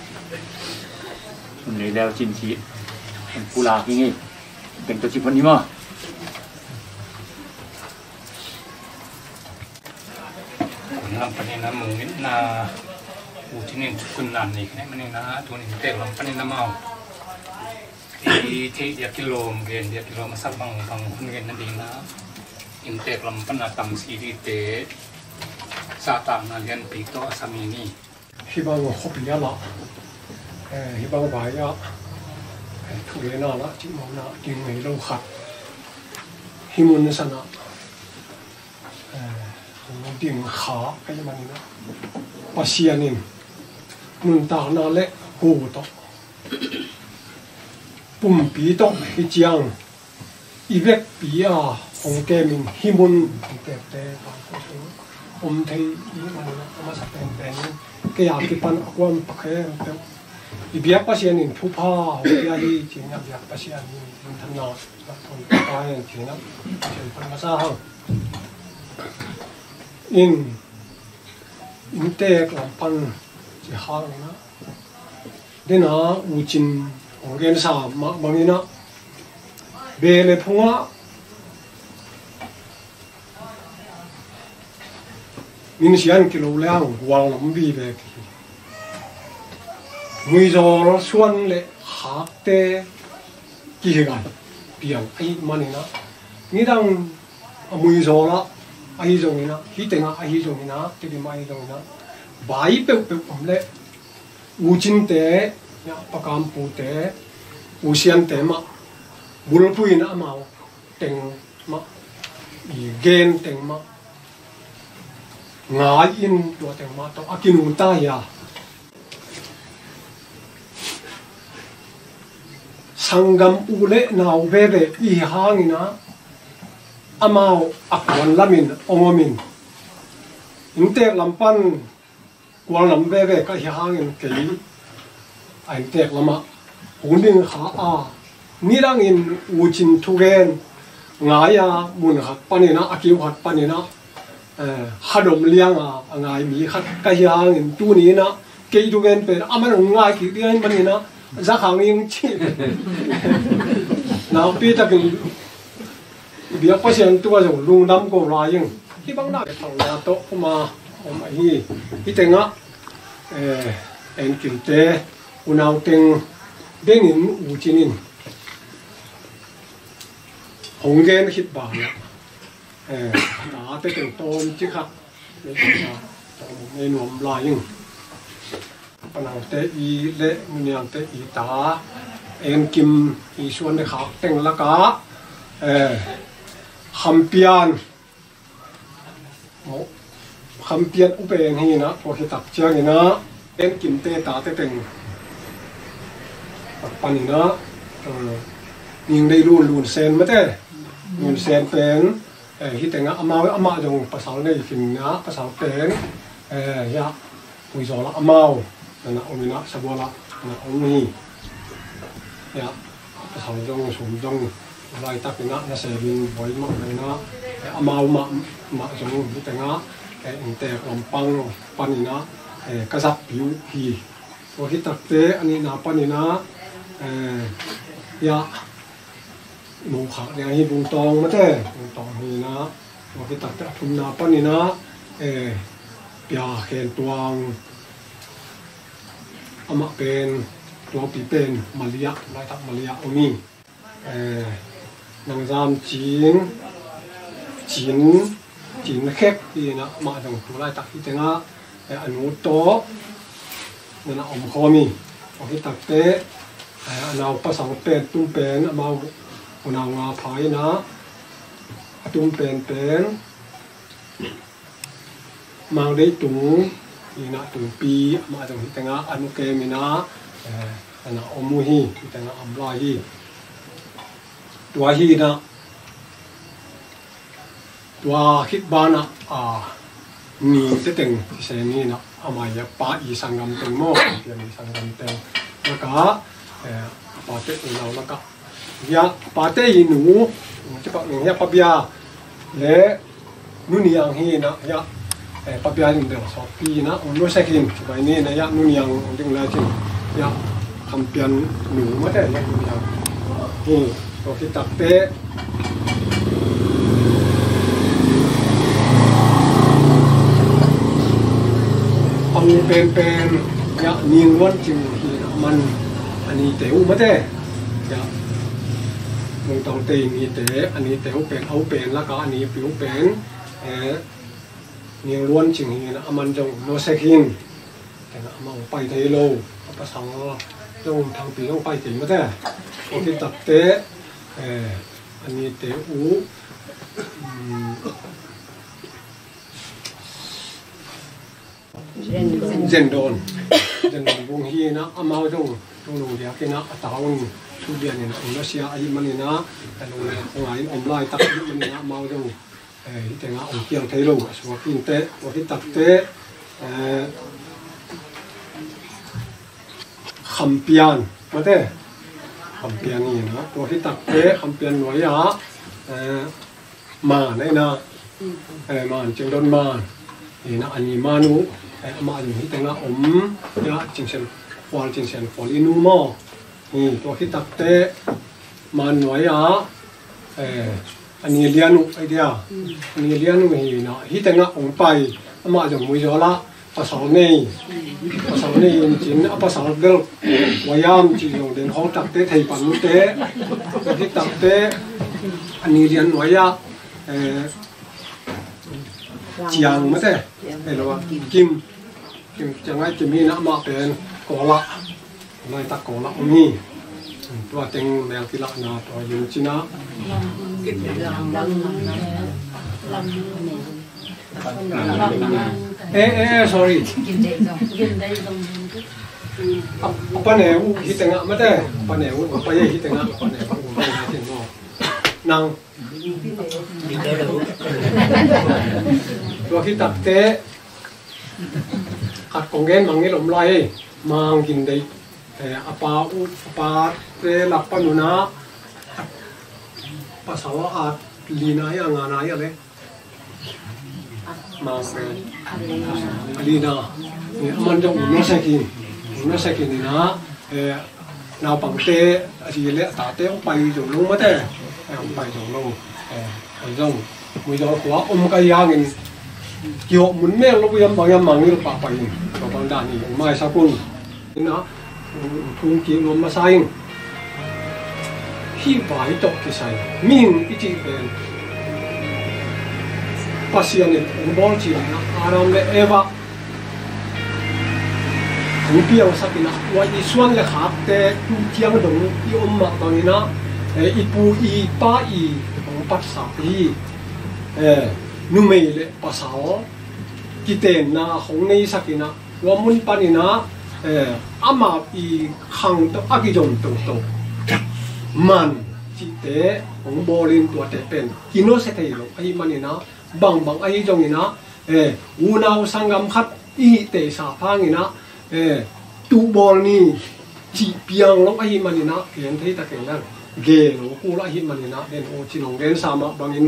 H: มันเลยแล้วจินชีกูลาที่นี่เป็นตัวชีพนี้มั้ง
B: คนลำปนินะมึงนิดนาอูที่นี่คุณนันนี่แค่มันนี่นะตัวนี้เตะลำปนินะเมาที่เดียกิโลมเกณฑ์เดียกิโลมาสักบางคนเกณฑ์นั่นเองนะอินเตะลำปนาตังสีดีเตะซาตามนาเรียนปีโตอาสามีนี่
E: ฮิบังขบยาละฮิบังบายะทุเรน่าละจิมองนะกินไม่ลงขัดฮิมุนสนะดิ่งขาไอ้มันนะปัสยานินมุนตานาเละหูตกปุ่มปีตกฮิจังอีเวกปีอาของแกมินฮิมุนเตะเตะบางคนอมเทอีมันนะมาสักเป็นก็อยากกินปันอความปักเตะอีเบียกปัสยานินผู้พ่อของยาลีจีนับอยากปัสยานินมันทำนองทนตายจีนับเชิญพันมาซาฮังอินเตกลำปันจะหางนะเดน่าอูจินของเกณฑ์สามมาบางทีนะเบลพงะมินเสียนกิโลแล้ววางลำบีเบกมือจอลส่วนเละหักเตกี่เหกันเปลี่ยนไอ้มันนี่นะนี่ดังมือจอละไอ้ตรงนี้นะฮิตเองอ่ะไอ้ตรงนี้นะที่ดีมาไอ้ตรงนี้นะใบเปรี้ยวๆผมเละอูจินเตะเนี่ยปากกามปูเตะอูเซียนเตะมาบุรุษผู้หญิงนะมาเต็งมาอีเกนเต็งมางายอินตัวเต็งมาตัวอากินุตายาสังกัมอุเล่นาวเวเบอีหางินะอามาอักวันละมินองมินอินเตกลำปันกวนลำเบเบก็อีหางินเกยไอเตกลำมาหูนิ่งขาอานี่ดังอินอูจินทุเกนงายามุนหัดปานินะอากิวหัดปานินะฮัดมเลี้ยงงายมีขัดก็อีหางินตัวนี้นะเกยทุเกนเป็นมันงายกี่เดือนปานินะจะขังยังชีน้ำปีตะกินเบียร์ก็เสียงตัวจะลุงดำก็ลายยังที่บางน่าทางนาโตมาผมไอ้ที่เต็งอ่ะเอ็นกินเตอุณาวเต็งเด้งอินอูจินินหงเกนคิดบางอ่ะตาเต็งโตมจิครับในหนุ่มลายยังปนังเตอีเละมุนียงเตอีตาเอ็นกิมอีส่วนในขาเต็งละกะคำเปียนคำเปียนอุเบงฮีนะพอที่ตักเชียงนี่นะเอ็นกิมเตตาเตเต็งปันนี่นะยิงได้รูนเซนมาเต้รูนเซนเป็นที่แต่งอามาจงภาษาในฟินนะภาษาเป็นยาคุยสอนละอามานั่นนะอมินะสบัวละนั่นอมียาภาษาจงสมจงลายตักนะนะเสบินบ่อยมากเลยนะอามาจงที่แต่งอินเตอร์ลำปังปันนี่นะกระซับผิวฮีพอที่ตักเตะอันนี้นะปันนี่นะยาหนูขาเนี่ยฮีบุงตองมาเต้บุงตองนี่นะพอที่ตักเตะทุนนะปันนี่นะปียเขียนตัวอามาเป็นตัวปีเป็นมาเลียลายทับมาเลียอมีนางจามจีนเค็กที่นะมาจากตัวไล่ตักที่เต็งอ่ะอนุโตนั่นนะอมคอมีออกที่ตักเตะนาวภาษาเป็นตุ้มเป็นมานาวงาพายนะตุ้มเป็นมาได้ตุ้งที่นะตุ้งปีมาจากที่เต็งอ่ะอนุเกมีนะนั่นนะอมูฮีที่เต็งอ่ะอมลาฮีตัวฮีนะตัวคิดบ้านะนี่จะเต็งที่เซนี่นะอามาอย่าป้าอีสังกัมเต็งโม่เดี๋ยวมีสังกัมเต็งแล้วก็ป้าเตะเราแล้วก็ยาป้าเตะอีหนูจะปักหนึ่งยาปะเบียและนู่นนี่ยังฮีนะยาปะเบียนี่เดี๋ยวสอบปีนะผมรู้สึกกินไปนี่นะยานู่นยังดึงแล้วจริงยาทำเปลี่ยนหนูไม่ได้ยานู่นยังนี่ตัวที่ตักเตะ pen ya ning wan ching hi man ani teu mate ya mong tong te ni te ani teu pen au pen la ka ani piu pen ning luan ching hi na aman jong no sekin te na ma pai thei lo pa sang jong thang pi jong pai te mate o ki tak te ani teu Zendon bung hi na amau jong lu dia kena ataun tu dia ni na sia ai manina lu ngai online tak manina mau jong tenga ong kiang thei lo so kin te o hi tak te khampian mate khampian ni na to hi tak te khampian noi ya ma nei na ma ching don ma ni na ani manu mà những cái tiếng ya chính sen phổ inu mo tôi khi tập te mà nói anh ấy liên ai dia anh ấy liên thì nó khi tiếng ông bay mà dùng mũi gió lá pasal này chính pasal girl wayam chỉ dùng đến hong tập te thầy bản te tôi khi tập te anh ấy liên nói chiang mà thế hay là kim chẳng ai chim na màเป็นcổ lạ này ta cổ lạ miตัวเต็งแมวที่ละนาตัวยูจินะsorry ปะแนวฮิตงะไม่ได้ปะแนวไปยังฮิตงะปะแนวไปยังฮิตงะนางตัวที่ตัดเตะขัดกองเงินมังเงินลมไหลมังกินได้อาปาเตะหลับปนุนะภาษาว่าอาลีนายงานายอะไรมังเป็นลีนาเนี่ยมันจะอุ่นใส่กินนี่นะนาปังเตะทีเละตาเตะไปจงลงมาเตะไปจงลงไปจงมือจงหัวกันยางินเกี่ยวมุนแม่ลูกยำบางยำมังนี่ลูกปากไปตัวบางด้านนี่ไม่สักคนนี่นะทุ่งเกี่ยวมาใส่ที่ใบตกที่ใส่มิ่งอีจีเป็นปัสยานิบอลจีนะอารามเลเอวะถึงเปียวสักนะว่าอีส่วนเลยครับแต่ดูเที่ยงดงอีอมมาตอนนี้นะอีปูอีป้าอีของปัสสาวะนุ่มเมย์เลยปัสสาวะกิเตนนะของในสักนะว่ามุนปานีนะอามาอีขังตัวอากิจงตัวมันจิเตของบอลินตัวเตเป็นกินโนเสถียรไอ้มันนี่นะบางไอ้จงนี่นะอูนาวสังกัมขัดอีเตสาพังนี่นะตูบอลนี่จีเปียงลงไอ้มันนี่นะเขียนที่ตะเกียงนั่นเกลงกูละไอ้มันนี่นะเด่นโอจินงเด่นสามะบางอิน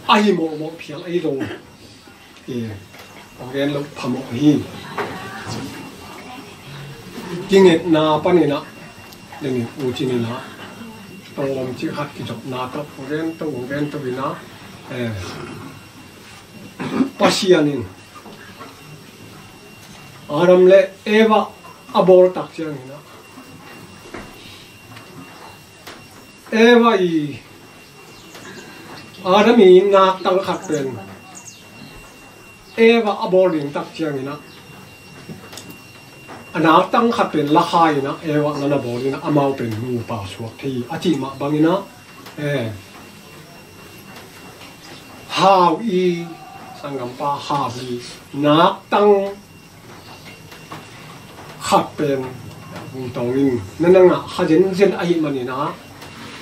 E: ไอ้โมเพียงไอ้ลงของเด่นลงพมหีจริงเนี่ยนาปนี่นะเด่นโอจินนะตรงที่ขัดกิจบนาตัวของเด่นตัววินะปัสยานินอารมณ์เละเอวะอบอลตักเชียงนะเอวะอีอารมีนาตั้งขัดเป็นเอวะอบอลลิงตักเชียงนะอนาตั้งขัดเป็นราคานะเอวะนั่นอบอลนะอามาเป็นมูป่าสวกที่อาทิมาบางนะฮาวอีสังกัมปาฮาวีนักตั้งขัดเป็นตรงนี้นั่นน่ะข้าเจนไอ้มันนี่นะ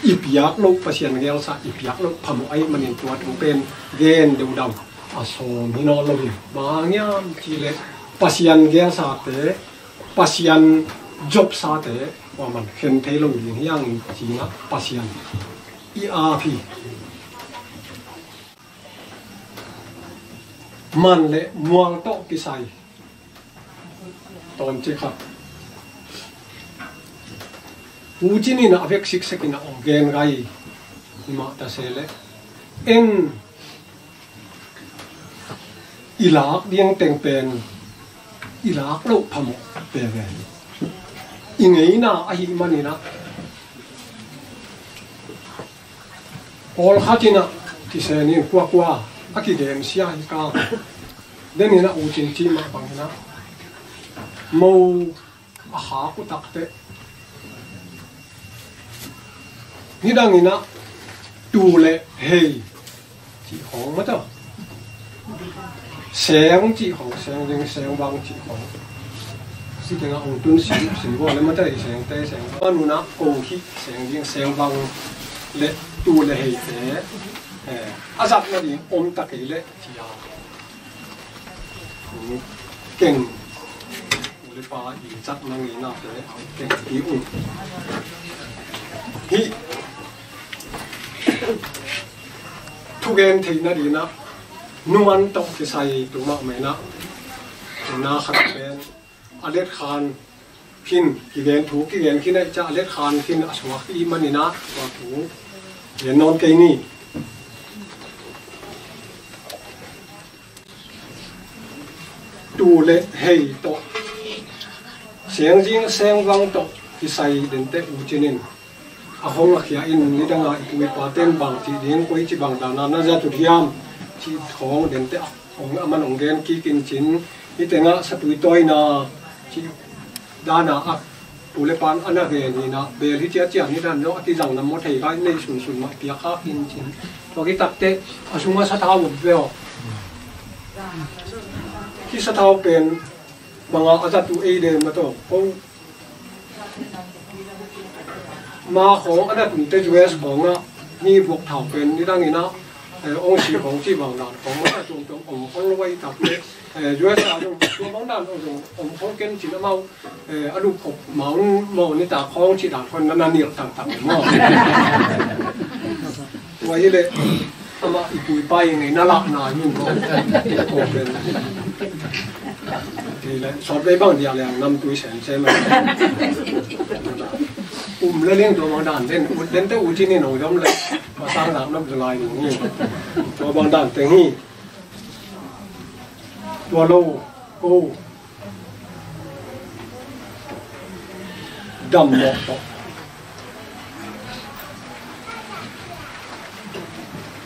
E: อีพิยักลูกปัสยันเกลซะอีพิยักลูกพมุไอ้มันนี่ตัวถึงเป็นเกนดูดำอาสมฮินอลงบางอย่างทีเล็กปัสยันเกลซะเตปัสยันจบซะเตว่ามันเห็นเทลงอย่างจริงนะปัสยันอีอาพีมันเละมวงโตกิไซตอนเจ้าครับอูจินี่นะเวกซิกสิกินะองเกนไกมาตาเซเลเอ็น ilak diang teng pen ilak lo phamo pe ve ingei na ahi mani na all hatina ki se ni kwa aki dem sia hi ka deni na u chin chi ma bang na mo a ha ku tak te ni dang ina tu le hei chỉ hong mà đâu sáng chỉ hong sáng nhưng sáng vang chỉ hong si cái ông tuân sĩ qua lên mà đây sáng tây sáng con nó cầu khí sáng nhưng sáng vang lệ tu lệ hei thế à giặc nó đi ôm ta cái lệ chỉ à kinh lệ ba gì giặc nó nghĩ nào thế kinh đi ôm hi thu gen thì nó đi na nuan tóc cái sai tụi nó mày na khát bên Alet Khan pin cái gen khi này cha Alet Khan pin aswa cái mà na và thủ gen non cái ni tu lệ hay to sáng riêng sáng vang to cái sai đến tết u chinen ahong akhia in ni danga ipui paten bang ti ding koi chi bang dana na za tu hiam chi thong den te ong aman ong gen ki kin chin ni tenga satui toy na chi dana ak tu le pan ana ge ni na bel hi chia chia ni dan no ati jang nam mo thei ga nei sun sun ma pia kha kin chin to ki tak te asunga sa thaw beo ki sa thaw pen banga aza tu e de ma to ko màของอันนั้นคุณเตจเวสของอ่ะนี่บวกเท่าเป็นนี่ตั้งนี่นะองค์สีของที่บางด่านของมันจงองค์ของไว้ตับเนี่ยยูเอสอาจงตัวบางด่านองค์ของเก่งจีนมาอนุภพหมานี่ตาของจีด่านคนนั้นนี่ต่างๆมั่วไว้เลยทำมาอีกุยไปยังไงน่ารักน่ายุ่งก็เป็นทีละสอบได้บ้างเดียวแล้วนำตัวแสนใช่ไหมเลี้ยงตัวบางด่านเล่นแต่อุจินี่หนูย้อมเลยมาสร้างหลังน้ำจะลายหนูนี่ตัวบางด่านแต่นี่ตัวโลโก้ดำหมอกตก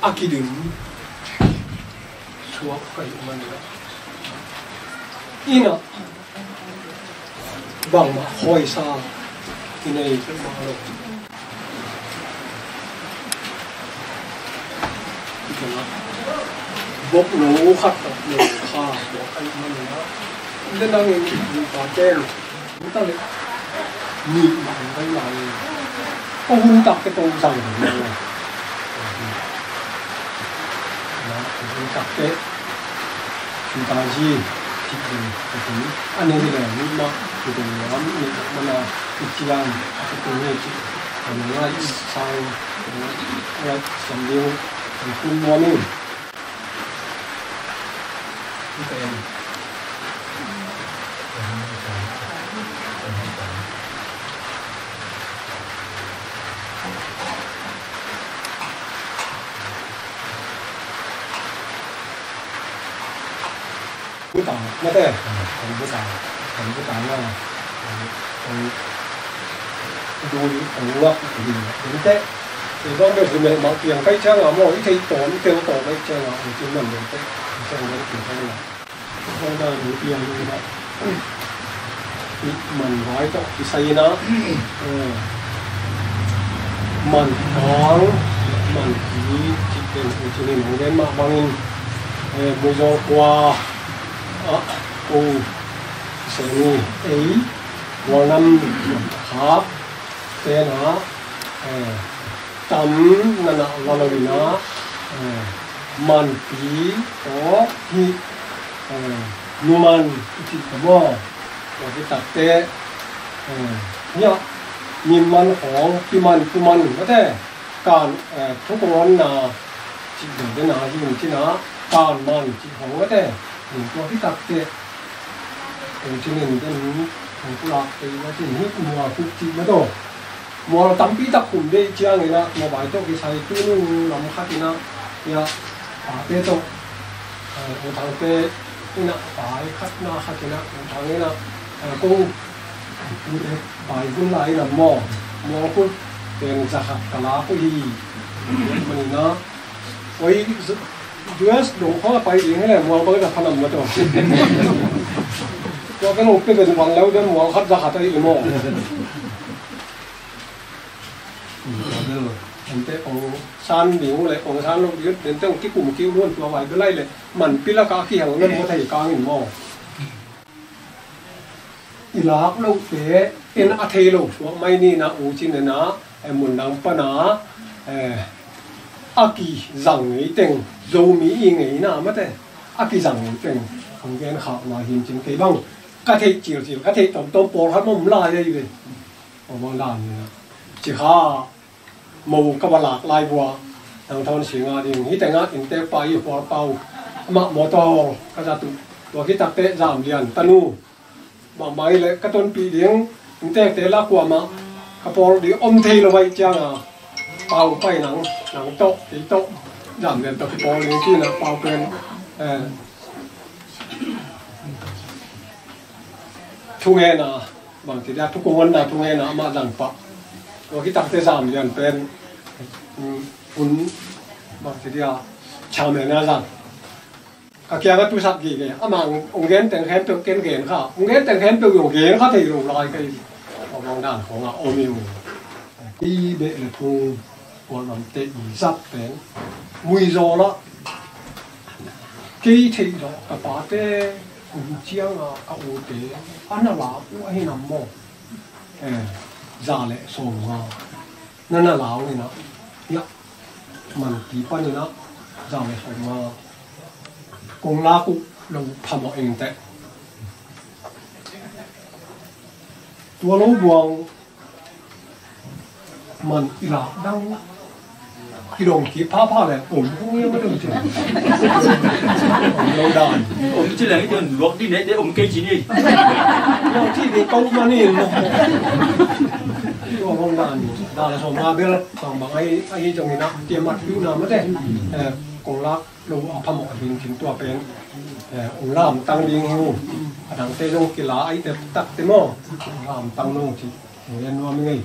E: อากิดึงชัวร์ไปมันเลยอีน่ะบางมาคอยซาที่ในเป็นมาเลยที่จะมาบกหนูขัดกับหนูข้าบอกไอ้มันนะเล่นนั่งเองมีปลาแก้วมันตั้งเลยมีหนังไปไหนก็หุ่นตักไปตรงสั่งถึงเลยนะหุ่นตักเป๊ะชุดตาชีที่ดีถึงอันนี้ที่ไหนนี่มาที่ตรงนี้นี่มันนะที่ที่ร้านที่ตรงนี้ที่ตรงนี้ใส่อะไรสำเร็จเป็นคุณมอนี่ที่เป็นผู้ต่างไม่ได้ผมผู้ต่างว่าดูผมว่าดีถึงเตะแต่ก็ไม่ถึงเลยบางอย่างใกล้เช้าอ่ะมองที่ที่ต่อไม่เที่ยวต่อไม่เช้าอ่ะจริงๆมันเหมือนเตะเช้าไม่ถึงเท่าไหร่เพราะว่าดูเอียงดูนะมันร้อยต่อที่ใส่นะมันท้องมันผีที่เป็นที่นี่มันเล่นมากบางมือโยกว่าโอ้เสียงวันนั้นครับเต้นนะตำนั่นนะวันนี้นะมันปีโอ้ฮีนูมันที่กบ่เราไปตัดเตะเนี่ยมีมันของที่มันคือมันก็แต่การทุกวันนะที่เดินได้นะที่ที่นะการมันที่ของก็แต่หนึ่งตัวที่ตัดเตะที่หนึ่งก็หนึ่งของกุหลาบตีว่าที่หนึ่งมัวคุกจีมาโตมัวเราตั้มปีตักขุ่มได้เจ้าไงนะมัวใบโตกี่ใส่ตู้นึงลำคัดนะเนี่ยป่าเตะโตห thằng tê nè bài khát na khát nè thằng ấy nè cũng bài cũng lại là mò cũng tiền giả cả lá cũng gì mình nó với US đồ khó phải gì hết là mò bây giờ phân làm nó rồi cho cái một cái gần hoàn lâu đến mò khát giả tới mò anh thấy ông san điếu lại ông san lúc biết đến trong cái cùng kêu luôn vào vài cái này lại mình biết là cả khi hàng năm có thể cả nghìn mò là lâu thế in a thề lâu xuống mai ni na u chín này na em muốn làm pa na aki rằng ấy tiếng dâu mỹ yên ấy na mất đấy aki rằng ấy tiếng không nghe khảo là hiện chính cái bằng cái thể chiều cái thể tổng bộ hát mồm lại đây vậy ông mang đàn chỉ ha màu các bạn lạc lai bùa thằng thôn xí ngà thì hít tay ngã in tép bay hoa bao mà mỏ to cái gia tụ và cái tập tệ giảm liền tanu mà máy lại cái tôn pi điếng in tép tệ lá quả mà cái bò đi thây là vậy chăng à bao bay nắng to tí to giảm liền tập cái bò lên kia là bao bên thu nghe nè bằng thì ra thu công an là thu nghe nè mà rằng phật và cái tập tệ giảm liền bên bằng thì đi chào mẹ na rằng cái kia cái tu sạch gì vậy mà ông ghen tiếng khen tiếng khen ghen khá ông ghen tiếng khen tiếng dùng ghen khá thì dùng lại cái ông đàn của ngà ôm yêu đi để là thu còn làm tệ sắp đến mùi gió đó cái thì đó cái bát tê cũng chiang à cái ô tê ăn là lão cũng hay nằm mò già lệ sồn à nên là lão này nó ya mình tí bao nhiêu nó giàu này phải mà cùng lá cũng đâu tham mọi người tệ tua lỗ buông mình là đang cái đồng chí phá này ổn không nghe mới được chứ lâu đàn
H: ổn chỉ là cái chuyện luộc đi để ổn cây chín đi
E: lâu thì cái câu mà nè cái ông đàn là số ma biết là còn bằng ai trong người nào tiêm mặt cứu nào mất đấy cùng lá lâu tham mọi hình chính tua bên ông làm tăng đi nhiều đằng tây trong cái lá ấy để tắt thế mà làm tăng luôn thì người ăn nó mới ngay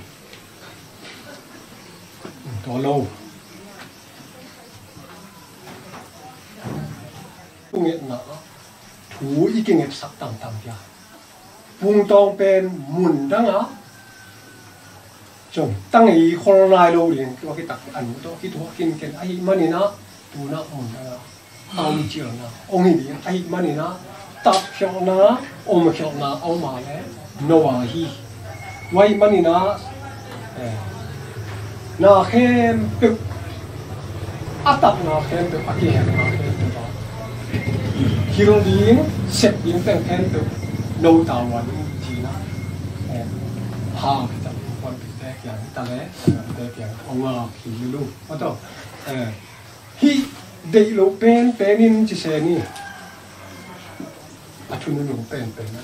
E: đó lâu công nghệ nó thú ý kinh nghiệm sắc tăng tăng kia vùng tông bên mùn đắng á chồng tăng ý khôn lai lâu liền cái tắc ảnh đó cái thuốc kinh cái ai mà nè nó tu nó mùn đó ông chiều nó ông đi ai mà nè nó tập hiệu nó ông hiệu nó ông mà đấy nô à hi vậy mà nè nó khen được tập nó khen được cái gì nó khen được khi nó đi xếp những cái khen được nô tàu hoàn chỉ nó ha cái tập quan bị té kiểu ta đấy té kiểu ông thì luôn bắt đầu hi để lỗ pen penin chỉ xe ni à thun lỗ pen pen á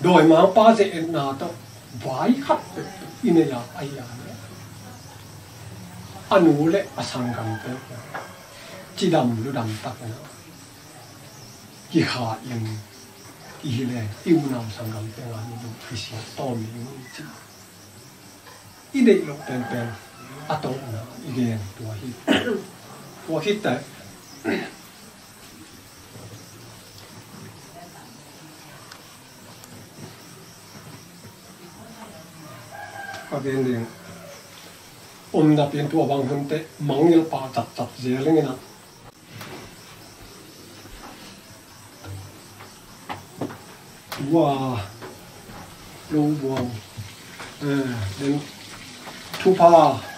E: đôi mà ba dễ nào đó vài khắp in là ai à anh u lệ à sang cầm tới chỉ đầm lu đầm tắc nữa chỉ khá yên ý lệ yêu nào sang cầm tới là như cái gì to mình chỉ ý định lục pen pen à tổ nữa ý ghen tua hít đấy cái gì đã biến tua bằng hơn thế mang nhiều pa chặt dễ lên cái nào wow lâu buồn đến thu pa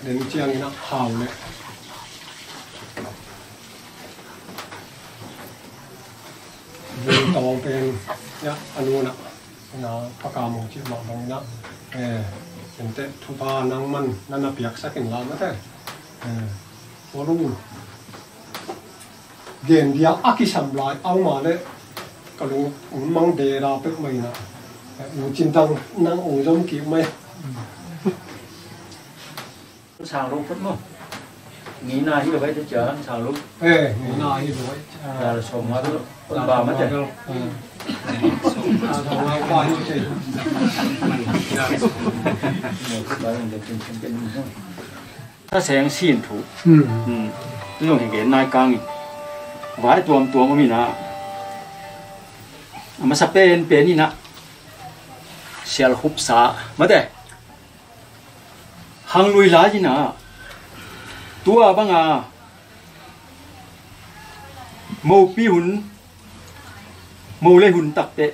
E: đến chiang nó hào đấy về tàu bên nhá anh luôn ạ nó phát cảm một chiếc mạng bằng nó hiện tại thu pa năng man năng là biếc sắc hình làm thế có luôn gen dia aki sam lai au mà đấy cái lúc mang đề ra biết mày nè u chín tăng năng u giống kiểu mày
H: sang lúc phất mông nghĩ na hi vậy chứ sang lúc
E: nghĩ na hi rồi
H: là sống mà tôi bà mất rồi ta sẽ xin thủ tôi dùng cái này càng vài tuồng của mình à mà sắp bên bên này nè sẽ hút xả mất đấy hàng nuôi lá gì nè tua băng à màu pi hun màu lên hun tắc tệ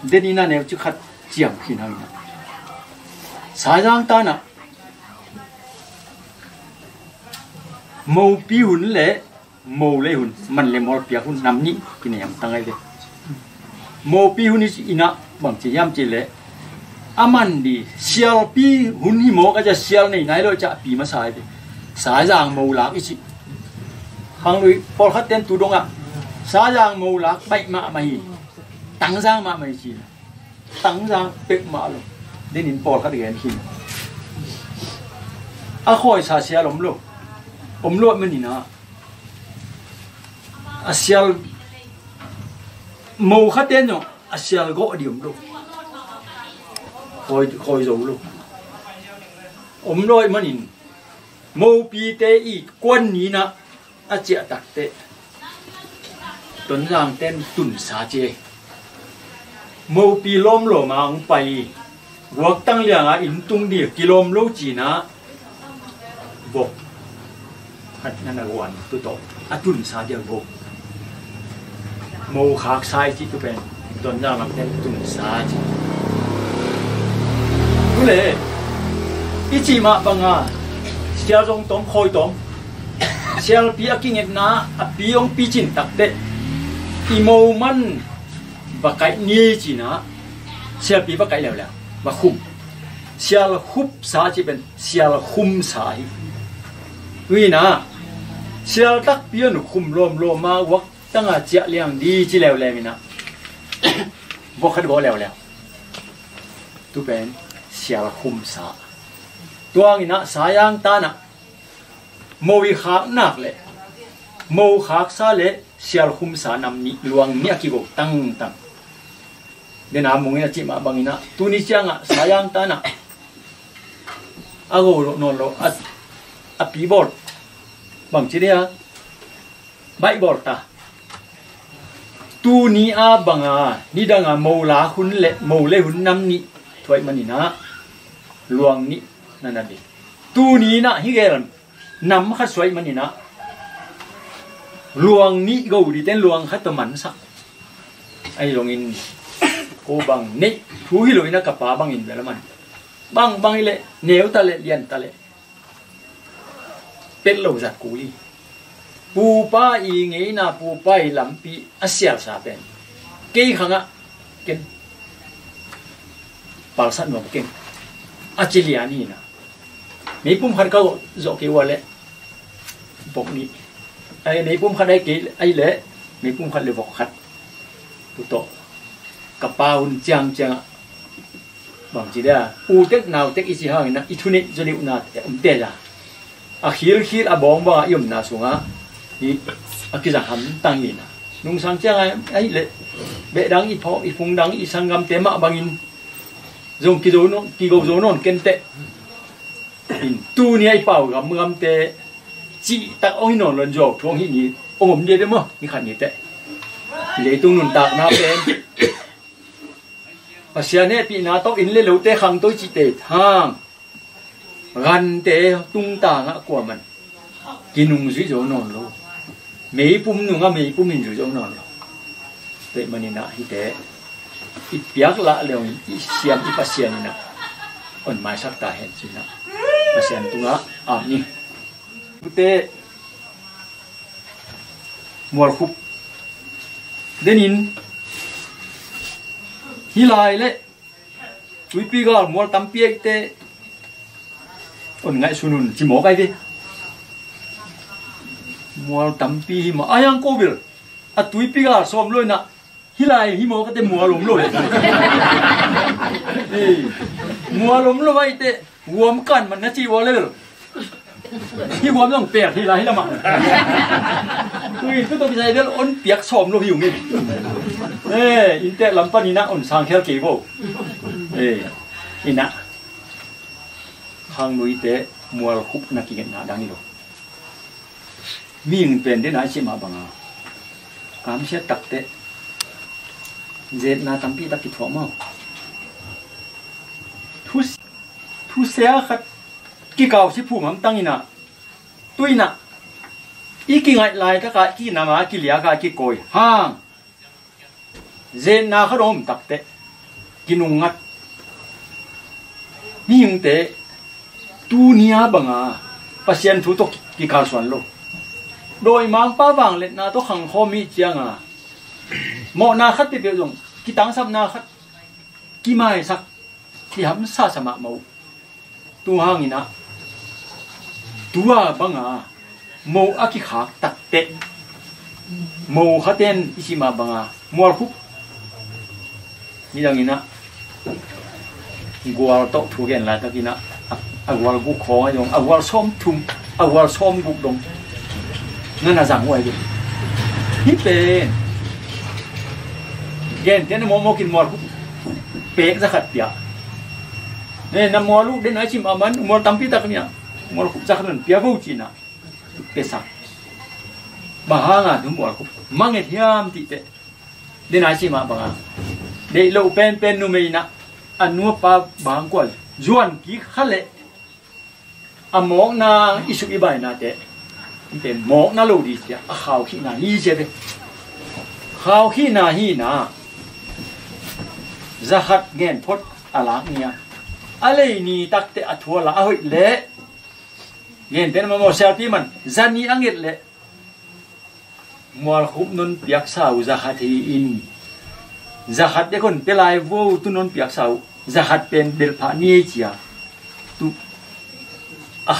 H: đến đi na nếu chứ khát chiang khi nào nè sai giang ta nè màu pi hun lệ màu lên hun mình lên màu pi hun nằm nhị cái này em tăng ai đấy màu pi hun ina bằng chỉ yam chỉ lệ aman đi sial pi hun hi mo cái sial này nãy rồi chả pi mà sai đấy sai giang màu lá cái gì hàng người Paul khát tên tu đông ạ sai giang màu lá bạch mạ mày tăng giang mạ mày gì tăng giang bạch mạ luôn đến in Paul khát cái gì khôi sa sial om lo mình nè sial màu khát tên rồi sial gõ điểm luôn khôi rồi luôn om lo mình nè màu pi tê y quân ní nè chia tắc tê tuần giang tên tuần sa chê màu pi lom lo mà ông bay vượt tăng liang in tung đi kilom lâu chỉ nè vô hạtนั่นน่ะวันตัวโตตุนสาเดียวโบโมขากซ้ายที่ตัวเป็นตอนนั้นมันเป็นตุนสาจีก็เลยอีจีมาบังอ่ะเสียจงตองคอยตองเสียปีอากิเงินนะปีองปีจินตักเตอีโมมันบักไก่นี่จีนะเสียปีบักไก่แล้วบักคุ้มเสียละคุบสาจีเป็นเสียละคุ้มสานี่นะเสียตักเปียนคุมรวมมาวักตั้งอาเจียเลี้ยงดีจีแล้วมินะวักขัดบ่แล้วตัวเป็นเสียคุมสาตัวนี้นะสายังตานะโมวิขากนักเลยโมขากซาเลยเสียคุมสานำนี้ลวงเนี่ยกี่กตั้งเดี๋ยวน้ำมงเนี่ยจิมาบางนี้นะตัวนี้จังอ่ะสายังตานะอาโกนอนโลปีบอลบางทีเนี่ยใบบอลตาตูนี้บังนี่ดังโมลาหุ่นเละโมเล่หุ่นน้ำนี่ถอยมันนี่นะลวงนี่นั่นดิตูนี้นะฮิเกลันน้ำขัดสวยมันนี่นะลวงนี่ก็ดีแต่ลวงขัดตัวมันสักไอ้ลวงอินโกบังนี่ผู้ฮิโรยนะกับป้าบังอินเวลามันบังอิเละเหนียวตะเละเลียนตะเละเป็นโลจัดกุลีปูป้าอีเงี้ยนะปูป้าลำปีเสียสาเป็นเกี่ยขังเก่งปาลสันหนุ่มเก่งจิเลียนี่นะมีปุ่มขัดเขาโจกี้วันเละปกนี้ไอ้มีปุ่มขัดไอ้กี่ไอ้เละมีปุ่มขัดเลยบอกขัดตุโตกระเป๋าหุ่นจังบางทีเดียอูเต็กนาวเต็กอีสิฮาเนะอีทุนี่จะเลี้ยวนาเตะจ้ะakhir abong ba yum na sunga i akiza ham tangin nung sang chang ai le be dang i pho i phung dang i sangam te ma bangin zong ki go zo non ken te in tu ni ai pau gam te chi ta oi non lon jo thong hi ni ongom de mo ni khan ni te le tu nun tak na pen pasia ne pi na to in le lo te khang toi chi te thang gan te tung ta ngã của mình cái nung dưới chỗ nòn luôn mấy pum nung mấy pum mình dưới chỗ nòn luôn vậy mà nên là như thế ít biếc lạ liền ít xiêm ít bát xiêm nè còn mai sắc ta hết chứ nè bát xiêm tung á nhỉ thế mua khúc đến in hi lại đấy quý pi gạo mua tắm piếc thế còn ngại sunun chỉ mỏ cái đi mua tắm pi mà ai ăn cô biết túi pi gạo xóm luôn nè hi lại hi mỏ cái tên mua lủng rồi mua lủng rồi vậy thế รวมกันมันนะจีวอเลยที่รวมต้องเปียกทีไรให้ละมั้งก็ต้องไปใช้เรื่องอ้นเปียกชมเราอยู่นี่อินเตอร์ลำปานีนะอ้นสร้างแค่กี่โบอินะทางลุยเตะมัวคุบนักกินหนาดังนี้หรอวิ่งเป็นได้ไหนใช่มาบังอาการเชื่อตักเตะเจนนาตั้มพี่ตักกิดหัวมั้งทุเสียขัดกี่เก่าสิผู้มันตั้งอินะตุยนะอีกี่ไงลายก็กะกี่นามากี่เหลียกะกี่โกยฮ่างเจนนาขนมตักเตะกินุงงัดมียุงเตะตูเนียบังอาปัศยันทุตกี่ข่าวส่วนโลโดยมังป้าวังเล็ดนาตัวขังคอมีเจียงหมอนาคัดไปเปลี่ยนกี่ตังซับนาคัดกี่ไม้สักที่ทำซาสมาเมาตัวห้างนี่นะตัวบังอาโมอากิขาตัดเตะโมขัดเต้นอิชิมาบังอามัวคุบนี่ดังนี้นะกัวโตถูกเห็นอะไรตะกี้นะกัวกุคอยงกัวส้มทุ่มกัวส้มกุกดงนั่นน่ะสั่งไว้ดินี่เป็นเย็นเดี๋ยวน้ำมันกินมัวคุบเป๊กจะขัดเปียเนี่ยน้ำมัวลูกเดินไหนชิมอามันมัวตั้มพิตากันเนี่ยมัวคุบจะขัดเปียกูจีน่ะเปสักบ้าง่ะถึงมัวคุบมังเงียบติเตเดินไหนชิมอาบังอ่ะเดี๋ยวเราเป็นนุ่มอีน่ะอันนู้นป้าบางกว่าจวนกี่ขั้นเลยอ่ะมองนาอิสุอิบายนาเตะเป็นมองนาลูดีเสียข่าวขี้นาฮีเจเดข่าวขี้นาฮีนาจะหัดเงินพดอะไรเนี่ยอะไรนี่ตักเตะทัวละเอาเละเงินเป็นมาโมเสลปีมันจันนี่อังเกตเละมัวคุบนุนเปียกสาวจะหัดที่อินจะหัดเด็กคนเป็นลายวูตุนุนเปียกสาวจะหัดเป็นเดลพานีเจียตุ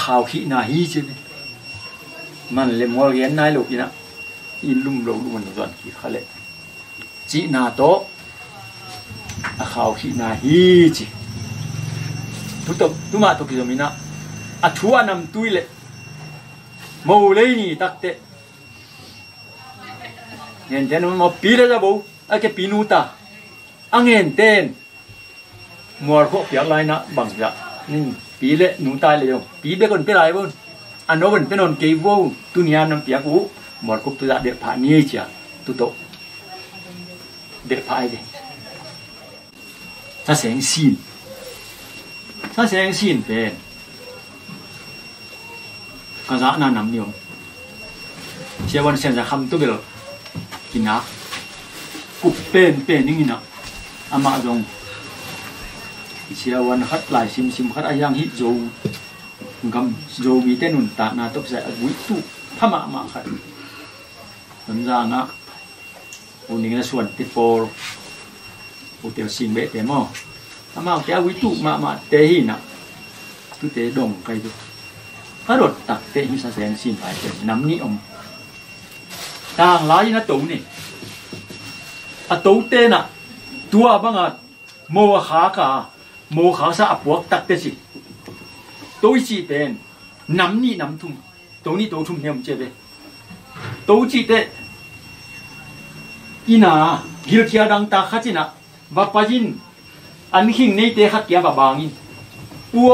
H: ข่าวขี้นาฮีเจเดมันเลยมัวเรียนนายลูกอีนะอินลุ่มโลลุ่มมันส่วนขี้ขะเละจีนาโตข่าวขี้นาฮีจีทุกมาตุกิโดมินะทัวนำตุยเละโมเลยนี่ตักเตะเงินเต้นมันมาปีเลยจ้ะบูแค่ปีนูตาเงินเต้นมัวพวกเปียกไรนะบังจ้ะนี่ปีเละนูตายเลยจ้ะปีเด็กคนเป็นไรบ้างอันโน้นเป็นนนเกย์วูตุเนียนำเปียกูมัวคุบตัวเด็กผ่านนี้จ้ะตุโตเด็กผ่านเลยถ้าเสียงซีนถ้าเสียงซีนเป็นก็จะน่านำอยู่เชื่อวันเสียงจะคำตัวเบลกินนะกุบเป็นนี่นะอามาจงเชื่อวันคัดหลายซิมคัดอายังฮิโจกำโจมีเต้นุนตานาตบใส่วิตุถ้ามาคัดผมจะนะอุนิงส่วนติโปอุเตียวซิงเบเตมอถ้ามาแกวิตุมาเตหินะตุเตดงไกดูถ้ารถตักเตหิสแสงซินไปเป็นน้ำนิอมต่างหลายนะตูนี่ตูเตน่ะตัวบ้างอ่ะโมขาสะอับวกตักเตสิตัวจีเป็นน้ำนี่น้ำทุ่มตัวนี้ตัวทุ่มเนี่ยมันเจ็บเลยตัวจีเตอีน่ากิลเคียดังตาขัดจินะวับปะจินอันขิงในเตะขัดเกียบบบางอินปัว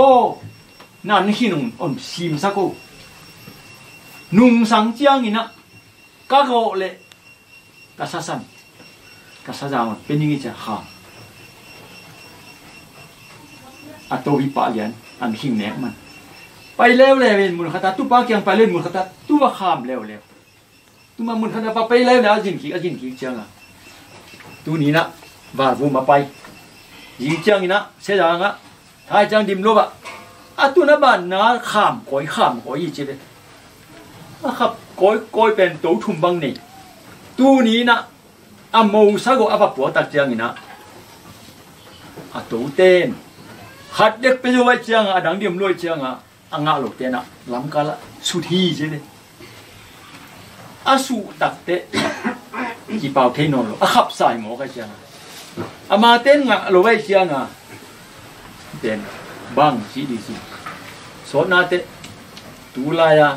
H: นั่นขิงนุ่มซิมสักกูนุ่มสังเจียงอินะก็โกเลยกษัตริย์มันเป็นยังไงจะข้ามตัววิปะเลียนอันขิงแหนมันไปเร็วเป็นมูลค่าตู้ปากยังไปเล่นมูลค่าตู้ว่าข้ามเร็วตู้มามูลค่าไปเร็วแล้วจินขีเจียงอ่ะตู้นี้นะบาดบูมาไปยิงเจียงนี่นะเสียจังอ่ะท้ายจังดิมลบอ่ะตู้นั้นบ้านนะข้ามก้อยอีเจ็บครับก้อยเป็นตัวทุ่มบังนี่ตู้นี้นะโมสักว่าปัวตัดเจียงนี่นะตัวเต้นหัดเด็กไปดูไว้เจียงดังดิมลอยเจียงงาหลกเต้นล้ำกันละสุดที่ใช่ไหมสุตัดเตะกี่เป่าเทนอนหรอขับใส่หมอกันเจียงมาเต้นงาหลกไว้เจียงเป็น bang si di si so na te tu la ya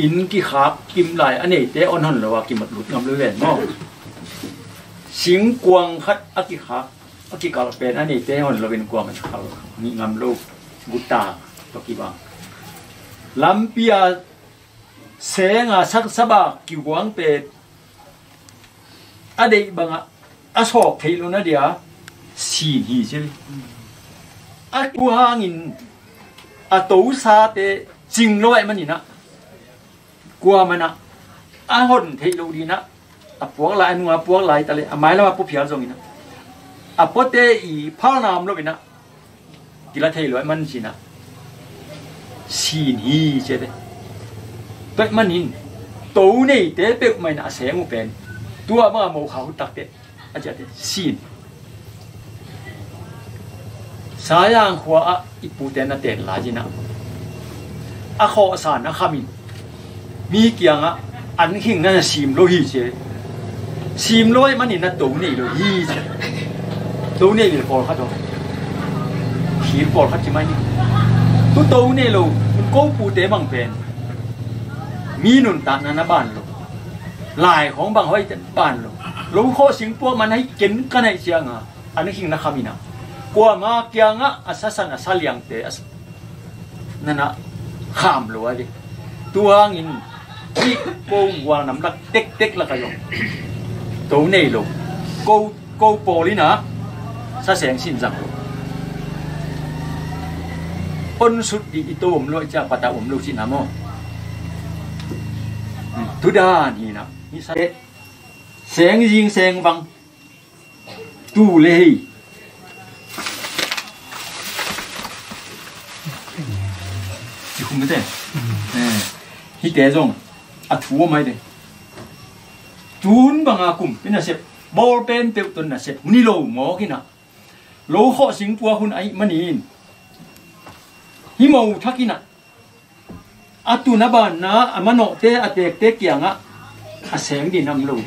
H: in ki khak kim lai ane te on hon lo wa ki mat lut ngam le ven mo sing kwang khat aki khak aki kal pen ane te hon lo ven kwang khal ni ngam lo guta to ki bang lampia senga sak saba ki wang pe ade banga asok theilu na dia si hi che a ku hangin a to sa te jing loi man ni na kwa mana a hon theilu di na a puang lai nu a puang lai ta le a mai la pu phia zong ni na a pote i phal nam lo bi na ki la theilu man si na si hi che de tất mà nhìn tối nay tế bèo mày nã sáng một bên tua mà màu khảo đặc biệt anh chị xin sáng yang hoa ít bút tên là tên là gì nào à khó sản à khăm mi kiang á anh hình là sim lôi hi chứ sim lôi mà nhìn là tối nay lôi hi chứ tối nay là bỏ khát rồi khi bỏ khát chỉ mấy tu tối nay lôi cố bút tên bằng bênมีนุนตันนะบ้านลูกลายของบางห้อยบ้านลูกลูกข้อสิงพวกมันให้กินกันให้เชียงอ่ะอันนี้หิงนะคำนี้นะกลัวมาเกียงอ่ะอาศัยอาศัยเลี้ยงเตะนั่นนะข้ามลัวดิตัวงินที่โกงวางน้ำหนักเต็กๆแล้วก็ยงตัวนี้ลูกโกโปลีนะซะแสงสิ้นจังลูกปนสุดดีตัวผมลูกจากปัตตาผมลูกสินะโมทุดานี่นะนี่แสงยิงแสงวังตู้เลยที่คุณไม่ได้ฮิตเตจงอัดหัวไม่ได้จูนบางอากุมเป็นอะไรบอลเป็นเต็มต้นนะเสร็จนี่โลหมอกินนะโลข้อสิงปัวคุณไอ้มันนี่ฮิโมทักกินนะอาตุนบ้านนะอามันโนเตอเตกเตกียงอ่ะอาแสงดีนำลูก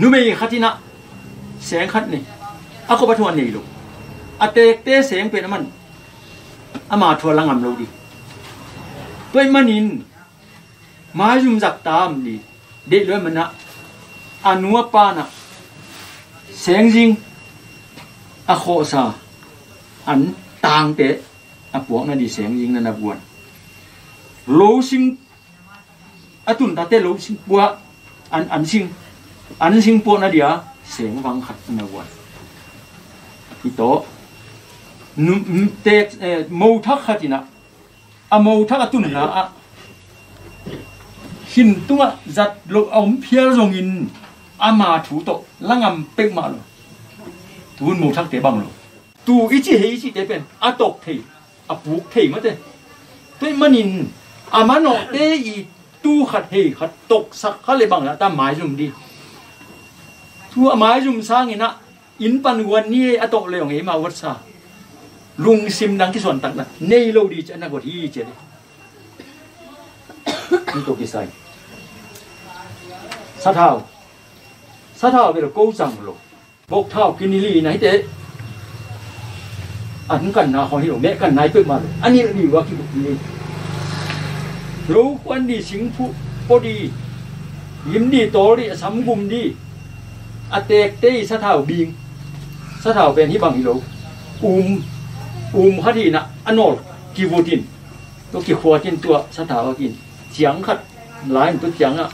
H: นู่ไม่ขัดที่นะแสงขัดนี่อาก็ปัทวนนี่ลูกอาเตกเตแสงเป็นมันอามาทัวลังงำลูกดิด้วยมันนินมาจุ่มจักตามดิเด็ดด้วยมันนะอานัวปานะแสงจริงอาโคซาอันต่างเตะอาพวกนั่นดิแสงจริงนั่นนะบวนโลซิงอาตุนตาเตโลซิงปัวอันซิงปัวนาเดียเสียงวังขัดนาวันอีโตนุ่มเตะมูทักขัดนะอะมูทักอาตุนนะอะหินตัวจัดโลอมเพียรรงอินอามาถูโตลังอัมเป็กมาโลตูนมูทักเตบังโลตูอิจิเฮอิจิเตเป็นอาตกเทอาปุกเทมาเตตัวมันอินอามันโนเตอีตู้ขัดเฮขัดตกสักเขาเลยบังละตามหมายจุ่มดีทั่วหมายจุ่มสร้างอินะอินปันวันนี้อโตเลยของเอมาวัดซาลุงซิมดังที่ส่วนต่างนะเนยโลดีจะนักกว่าที่เจเลยนี่ตัวกี่ไซซาเท้าเป็นโก้จังโลบกเท้ากินนี่ไหนเตอันกันนะของที่หลวงแม่กันนายเปิดมาอันนี้ดีว่าที่บุกนี้รู้วันดีสิงผู้พอดียิ้มดีโตดีสำกุมดีอเตกเตยสะเท้าบิงสะเท้าเป็นที่บางฮิโลฮัดดีนะอันโนกิวูตินตัวกิขวาจินตัวสะเท้ากินเสียงขัดลายตัวเสียงอ่ะ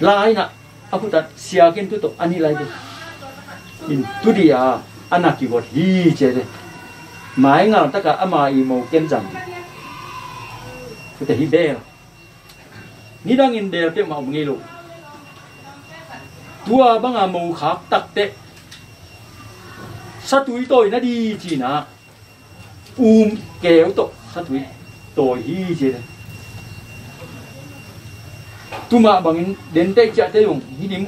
H: ลายนะอากุตัดเสียกินตัวอันนี้ลายดิอินตัวดีอ่ะอันนักกิวดีเจเลยหมายงานตะกะอามาอีโมเกนจังแต่ฮิเบลนี่ดังอินเดียเป็นมาอย่างนี้ลูกตัวบางอาโมขับตักเตะสัตว์ตัวน่าดีจีนะแก้วตกสัตว์ตัวฮีเจเลยตัวมาบางอินเดินเตะจะเตะยงฮิดิม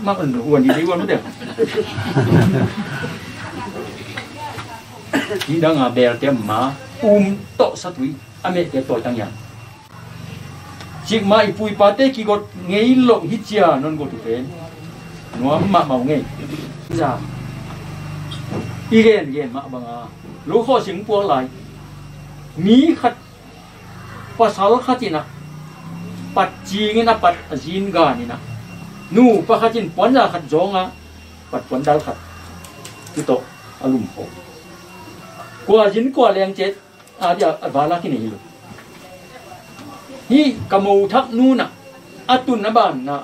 H: มากกว่าวันนี้วันไม่เด็กนี่ดังอาเบลเต็มมาโตสัตว์อเมริกาตัวตั้งอย่างจิกมาอีปุยปาเต้กี่กดเงี้ยหลงฮิตเจียนนกดถูกเป็นนัวมาเมาเงี้ยจ้า igen ma banga lu kho sing po lai mi khat pasal khatina pat chi ngina pat azin ga ni na nu pa khatin pon ra khat zonga pat pon dal khat tu to alum ho kwa jin kwa leng che a dia wala ki nei lu hi kamu thak nu na atun na ban na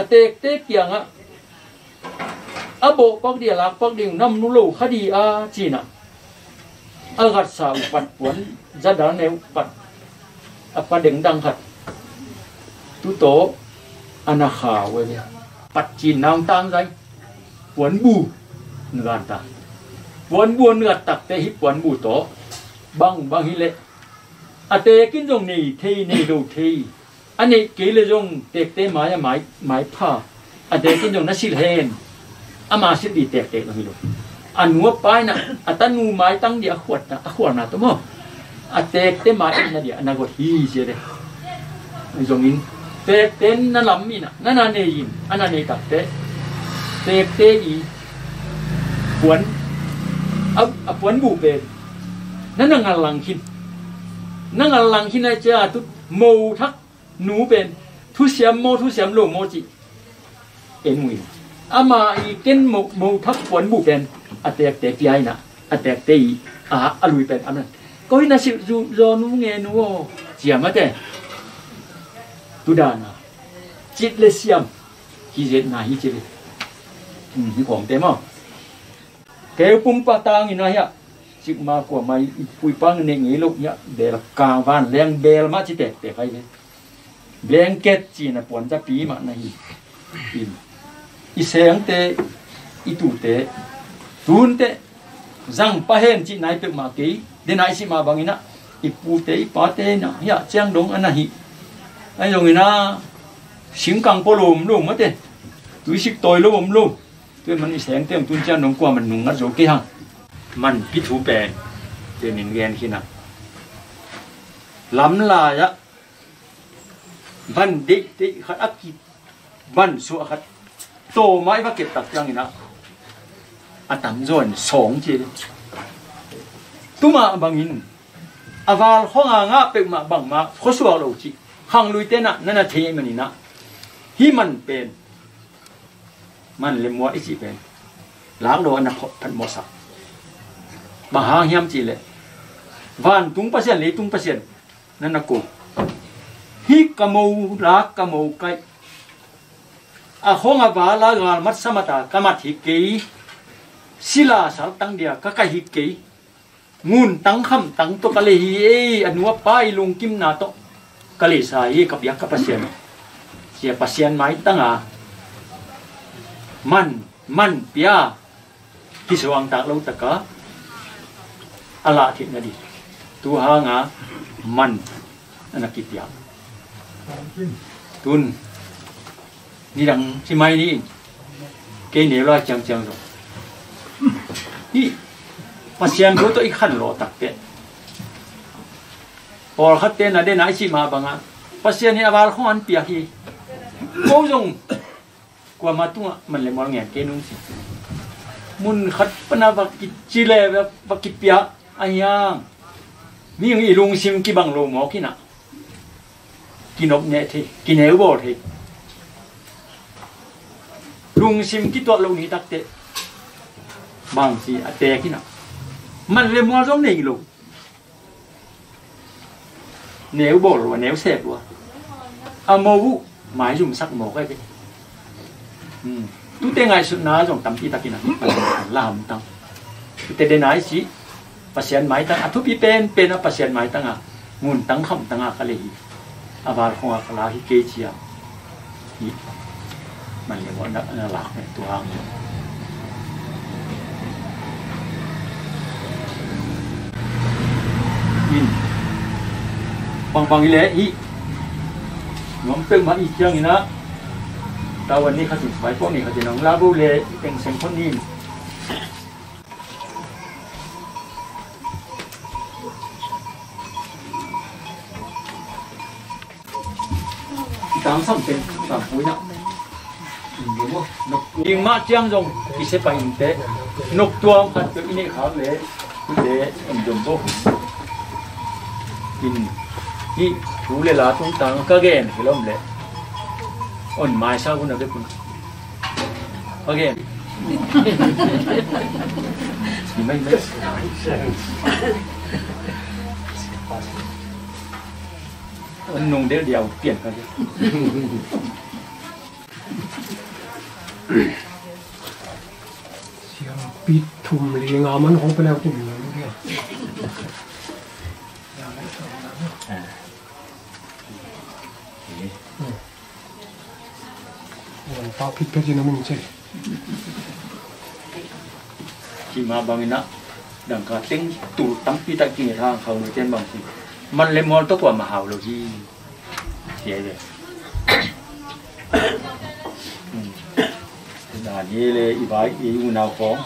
H: atek tek yang abo pak dia lak pak ding nam nu lo khadi a china algat sa pat pon jada ne pat apa deng dang khat tu to ana kha we pat chin nang tang dai pon bu ngan ta pon bu ngat tak te hi pon bu to bang hi le ate kin jong ni thei nei lo thei ani ke le jong tek te mai pha ate kin jong na sil hen ama sil di tek tek lo anu pai na atanu mai tang dia khwat na to mo ate te mai na dia na go hi je de jong in tek ten na lam mi na ne yin ana ne tak te tek te i puan puan bu beนั่นงานลังคินนั่นงานลังคินไอ้เจ้าทุโมทักหนูเป็นทุเสียมโมทุเสียมโลโมจิเอ็นวินอามาอีเก้นโมทักฝนบุเป็นอาเตกเตกใหญ่น่ะอาเตกเตยอลุยเป็นอันนั้นก็ฮินาสิจอนูเงนูเจียมาแต่ตุดานะจิตเลเซียมฮิเจนาฮิเจเลนี่ของเต็มอ่ะเกลปุ่มปะตางอีน่ะเฮียจิกมากว่าไม่ปุยปังเนี่ยงี้ลูกเนี่ยเดลกางวันแรงเบลมาจิเตะใครเลยแรงเก็ตจีน่ะปวนจะปีมาในอินอีเสียงเตอีตูเตตูนเตจังปะเห็นจีไหนเปิดมากี่เดี๋ยวไหนสิมาบางอินะอีปูเตอีปาเตน่ะเฮียเจียงดงอันนั้นฮิไอ้ตรงนี้นะสิงกังโปลุมลุมมาเตตุยสิกตอยลุมลุมตัวมันอีเสียงเต็มตุนเจียงดงกว่ามันหนุ่งงัดโจกี้หังมันพิถูแปลงเจนินเรียนขี้นะล้ำลายะบันดิขัดอักกิบันสุขัดโตไม้พักเก็บตักยังนี่นะอัตมส่วนสองจีตุมาบางอินอาวาลข้องางาเป็กมาบังมาข้อสวาโลจิหังลุยเตนะนั่นน่ะเทมันนี่นะฮิมันเป็นมันเลมัวไอจีเป็นล้างโดนนะพันโมสักบางหางยามจีเลยวันตุงเปอร์เซ็นต์เลยตุงเปอร์เซ็นต์นั่นนะกูฮิกะมูรักกะมูไกอาของอาวาลางานมัดสมัตากะมัดฮิกีศิลาสารตั้งเดียกะกะฮิกีงูนตั้งคำตั้งตัวกะเลยอันว่าป้ายลุงกิมนาโตกะเลยสายกับยักษ์กับเปอร์เซ็นต์เสียเปอร์เซ็นต์ไหมตั้งมันเปียที่สว่างตากเราตะกะอาลาทินดีตัวหางามันนักกิจยาตุนนี่ดังที่ไม่นี่เกณฑ์เหนียวจังๆหรอกนี่ปัสยานรู้ตัวอีกขั้นโลตักเตะพอขัดเตะน่ะได้ไหนสิมาบังอ่ะปัสยานนี่อาบาลของอันเปียกีโอ้ยงกว่ามาตัวมันเลยมองเงี้ยเกณฑ์นู้นสิมุนขัดปนาบักกิจิเลแบบบักกิเปียอันยังมีอย่างอีลุงซิมกี่บังโลหมอกี่น่ะกินนกเนี่ยทีกินเหวบ่ทีลุงซิมกี่ตัวลุงนี่ตักเตะบางสิอาเตะกี่น่ะมันเลยมัวร้องเนี่ยลูกเหนียวบ่หรือเหนียวเสพหรืออะโมวุหมายจุ่มสักหมอก็ได้ทุกเรื่องไงสุดน้าจงตั้มที่ตะกี้น่ะลามตั้งทุกเรื่องไหนสิปัสยันไม้ตั้งทุบปีเป็นปัสยันไม้ตั้งงูนตั้งคำตั้งกะเลยอาบาลของกะลาฮิเกจิยามันเรียกว่านักหลักเนี่ยตัวหางบางอีเล่อีน้องเติมมาอีกอย่างนี้นะแต่วันนี้เขาถึงไปพวกนี้เขาจะน้องลาบูเล่เป็นเซนคนนี้ตามซ้ำเป็นตามปุ้ยนะยิงมาเจียงจงที่เสไปอินเต นกตัวพัดตัวนี้เขาเลยคุณเดชจมบุกกินนี่ถูเลยล่ะตุ้งตังก็เกณฑ์ที่ล้มเลยอ่อนไม้เช่าคุณเอาไปคุณโอเคไม่มันนุ่งเดียวเปลี่ยนกันเลย
E: เสียงปิดทุ่มเลยงามันของไปแล้วจริงเลยเนี่ยป้าพิดเพชรนะมึงใช่
H: ที่มาบางนะดังการเต็งตูตั้งปีตะกี้ทางเขาในเต้นบางทีมันเลยมองตัวกว่ามาหาวเราที่เสียเลยด่านนี้เลยอีบายอีอุณาของ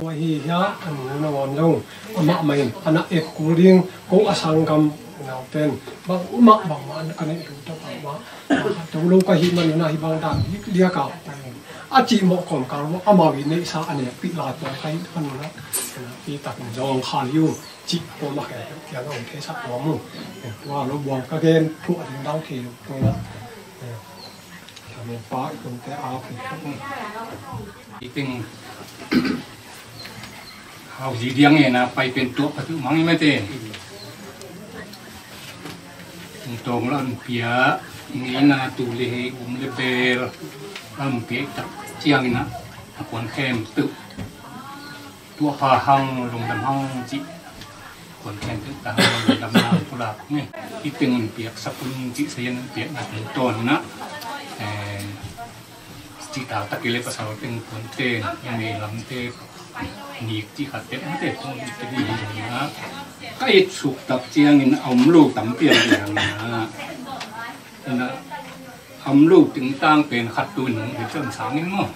E: ว่าเฮียอันนู้นวันจงอามาไม่อันนั้นเอกกูเรียงกูอาสังกรรมเราเป็นบางมาบางมันกันนี่รู้ตัวบางมาจงรู้ก็หิมันนะหิบางด่านเรียกเอาอาจีหมอกของการว่าอามาวินในสาอันนี้ปิดลาดตัวใครคนนู้นนะปีตัดจองขาอยู่จิตตัวมาแก่ยังต้องเทสักหัวมึงว่าเราบวกก็เกณฑ์ผู้ถึงดาวเขียวตรงนั้นทำเป็นป้าคนแต่เอาผิด
B: อีกตึงเขาสีเดียงเนี่ยนะไปเป็นตัวปัจจุบันไม่เต้ตรงแล้วเปียนี่นะตูเลเลเบลเปียจับเจียงนะควนเข้มตึกตัวพาหังลงดำหังจิควนเข้มตึกตาลงดำน้ำทุลักนี่อีตึงเปียกสับปุนจิเสียนเปียกแบบต้นนะจิตาตะกิเลภาษาเป็นคนเต้ยังมีลำเต้หนีที่ขัดเต้ไม่เต้ต้องจะดีนะก็อีสุกตับเจียงอินเอาลูกตั้มเปลี่ยนอย่างนะเอาลูกถึงตั้งเป็นขัดตุนหรือเชิงสางนี่มั้ง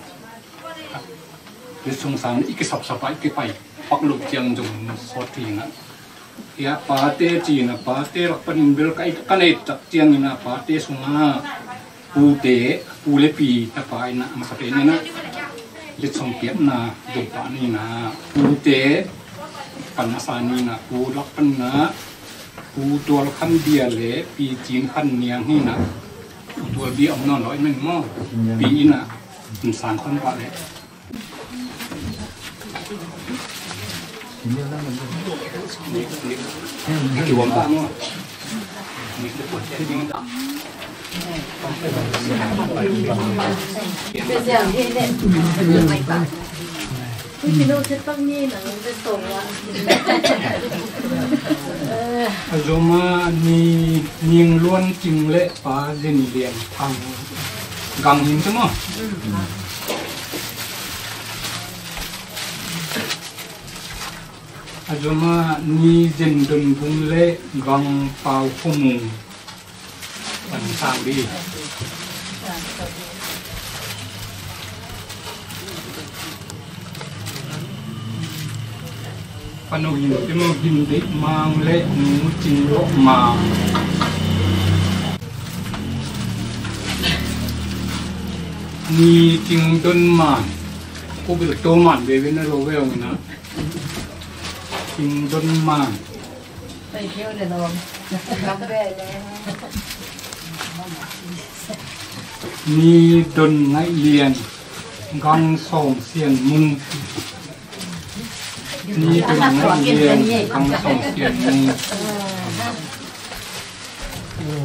B: หรือชงสางอีกสับสับอีกไปปักลูกเจียงจงสดทีนะยาปาเต้จีนะปาเต้รักปนินเบลก็อีกกันไอ้ตับเจียงนะปาเต้สงาปูเตะปูเลปีตะปายนะมาสเปนนี่นะเล็ดสมเกียรนะดุปานี่นะปูเตะปันนาสานี่นะปูลักปันนะปูตัวขันเดียเละปีจีนขันเนียงนี่นะตัวเบี้ยอมนอนร้อยมันมั่งปีนี้นะมันสารคนปะเลยกี่วันบ้างมั่งนี่คือผลที่ดีนะ
C: เป็นอย่างที่เนี่ยไม่ต่างพี่โน้ตจะต้องนี่นะมันจะตรงวัน
B: โยมานี่ยิงล้วนจริงเละป้าเรียนเรียนทางกังหินใช่ไหมโยมานี่เจนดุนบุงเละกังเปาขมุงปันสร้างดีปนุหินที่มันหินดิมังเละหนูจิงโลมังนี่จิงต้นมันกูเป็นตัวมันเบบี้นะโรเวลนะจิงต้นมัน
C: ไปเที่ยวเดี๋ยวลองกาแฟเลย
B: นี่ดนไงเรียนกังส่งเสียงมุงนี่เป็นไงเรียนกังส่งเสียงมุง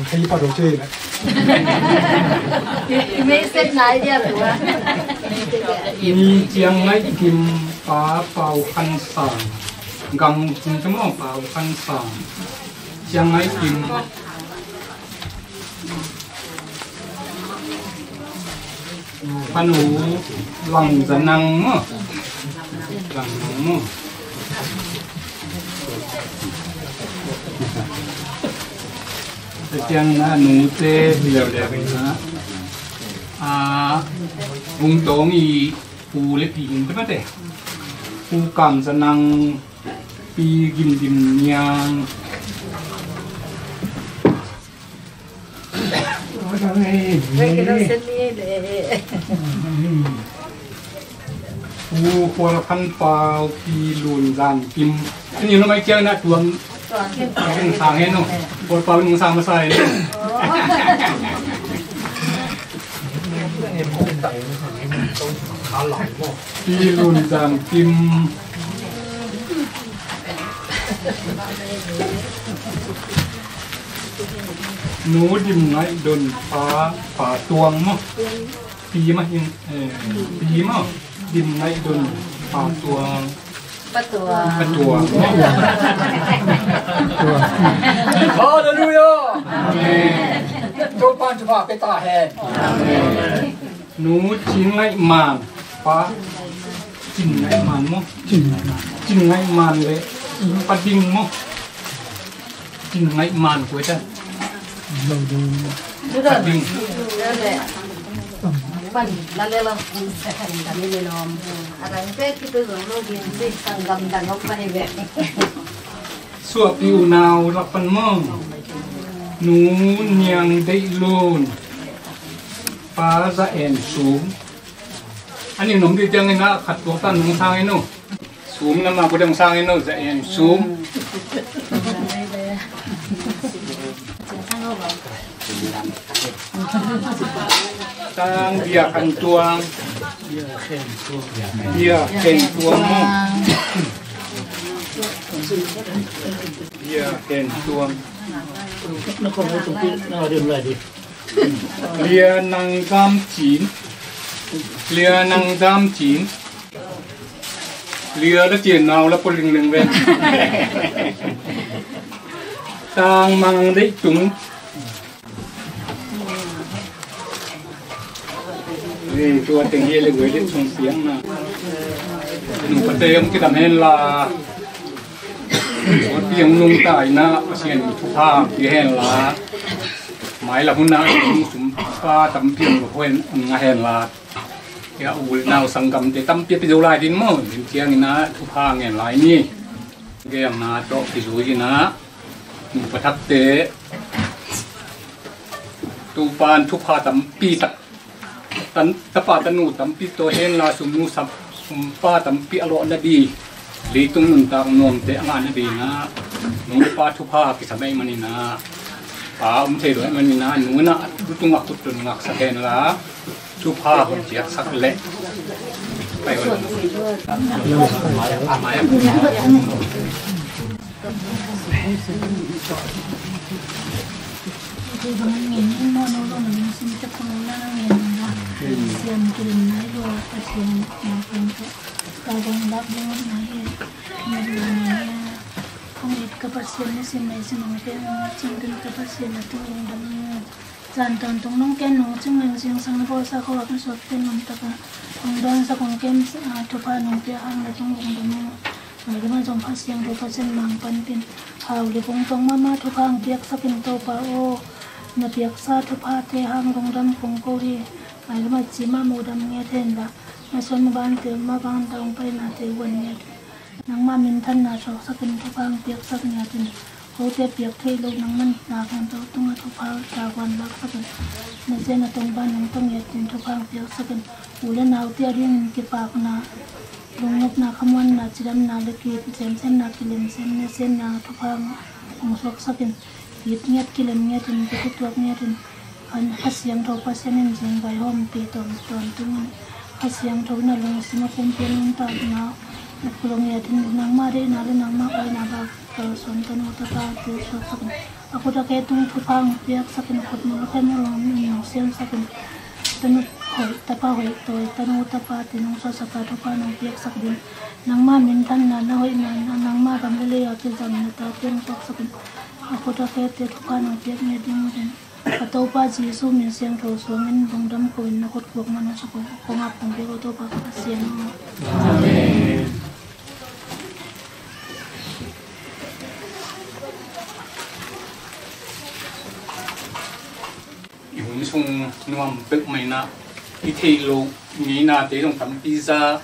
E: ใครปาดโรเจเลย
C: ไม่เสร็จไหนเดียวหรือว่า
B: นี่เจียงไงกิมป้าเป่าคันสางกังจุงจมูกเป่าคันสางเจียงไงกิมปนูหลังจะนั่งมั้งหลังนั่งมั้งแต่เจียงนะหนูเต้เดียวเดียวนะวงโตมีปูเล็กปีนใช่ไหมเต้ปูกำจะนั่งปีกินดินยาง
C: Ve que no se mide.
B: ปูควรพันเปล่าปีลุนจานพิมอันนี้เราไม่เกี่ยวนะตัวเป็นทางเห็นเนาะควรเปล่าเป็นทางมาใส่ปีลุนจานพิมหนูดิมไหนโดนป่าตวงมั้งปีมั้ยปีมั้งดิมไหนโดนป่าตวง
C: ประตู
B: ฮาเลลูยาโจปานจะพาไปตาแห่หนูจิงไหนมันป่าจิงไหนมันมั้งจิงไหนมันเลยปะดิ่งมั้งจิงไหนมันกูจะ
C: Ding. Pan, lalle lang kami ninom. Arangke kita dulu gini tanggam dan apa hebe.
B: Suap piu nau lapan mong. Nu nyang dei lun. Pa za en sum. Ani nom di tiang ina khat ko tan nong sang ino. Sum na ma ko dang sang ino za en sum. Tang dia kan tuang dia ken tuang mo dia ken tuang dia nang gam chín lia nang gam chín lia đã tiền nào là po linh linh bên tang mang đấy chúngตัวเต็งเฮเลยเว้ยส่งเสียงนะหนุ่มประเดี๋ยวที่ทำให้ละวันที่ยังนุ่งตายนะเสียงทุกภาพที่เห็นละหมายละหุ่นนะสุมป้าตำเพียงกับเพื่อนงาเห็นละอย่าอุ่นนาวสังกัมแต่ตำเพียงไปดูลายดินมั้งเสียงนะทุกภาพเห็นลายนี่เกี่ยงนะโต๊ะที่สวยนะหนุ่มประทับเตะตูปานทุกภาพตำปีตัดตะปาตะนูตำปิโตเฮนลาสุมูสับสุมป้าตำปิอโลนาดีลีตุงนุนตางนวมเตะงานนาดีนะหนูป้าทุพากิสมัยมันนี่นะป้าเทโดยมันนี่นะหนูนะดูตุงักตุตุงักสักเฮนละทุพาคนเจียสักเละไปวัน
I: Siam kirim nai do pasien na pangke kagong lab do nai nai kong it ka pasien ni sim nai sim ngai ken chingkin ka pasien na tung dam jan ton tung nong ken no chung nang sing sang bo sa ko ka sot ken nom ta ka kong don sa kong ken to pa nong pe hang na tung dam nai ma jong pasien do pasien mang pan pin haw li kong tong mama to phang piak sa pin to pa o na piak sa to pa te hang gong dam kong ko ri ai mà chỉ mà mua đam nghe thêm là mà xuân mà ban từ mà ban đồng bay là từ quần nghe nắng mà mình thân là số sắc kinh thục hàng tiệc sắc nhà từ hỗ trợ tiệc thì lúc nắng mình là còn đâu tung thục hàng cả quần bạc sắc kinh mà xem là tung ban nắng tung nghe từ thục hàng tiệc sắc kinh u lên nào tiệc riêng cái bạc na lùng ngọc na khăm quan na chỉ đam na được kịp xem na kilim xem na thục hàng ông sok sắc kinh kịp nghe kilim nghe từ cái tuột nghe từ anh hát xiang thâu phát xem nên dừng vài hôm thì tồn tung hát xiang thâu na lùng xem mà không tiền không tao nào lùng nghe thì nang ma đấy nào lên nang ma ai nào bao tao xuân tao nó tao tao tao sắc aku dah kayak tung thupang piak sakin khut mo kan long ni siang sakin tanu hoi tapa hoi toy tanu tapa tinong sa sapa thupa nang piak sakdin nang ma min than na hoi na nang ma gam le ya ti jam na ta tin tok sakin aku dah kayak te thupa nang piak ni ding den atau pa jisu min siang tho suangin bongdam ko in nakot kuak manu sa ko ngap pang pe ko to pa siang amen
B: yung sung nuam pek mai na ithei lo ni na te dong tam pizza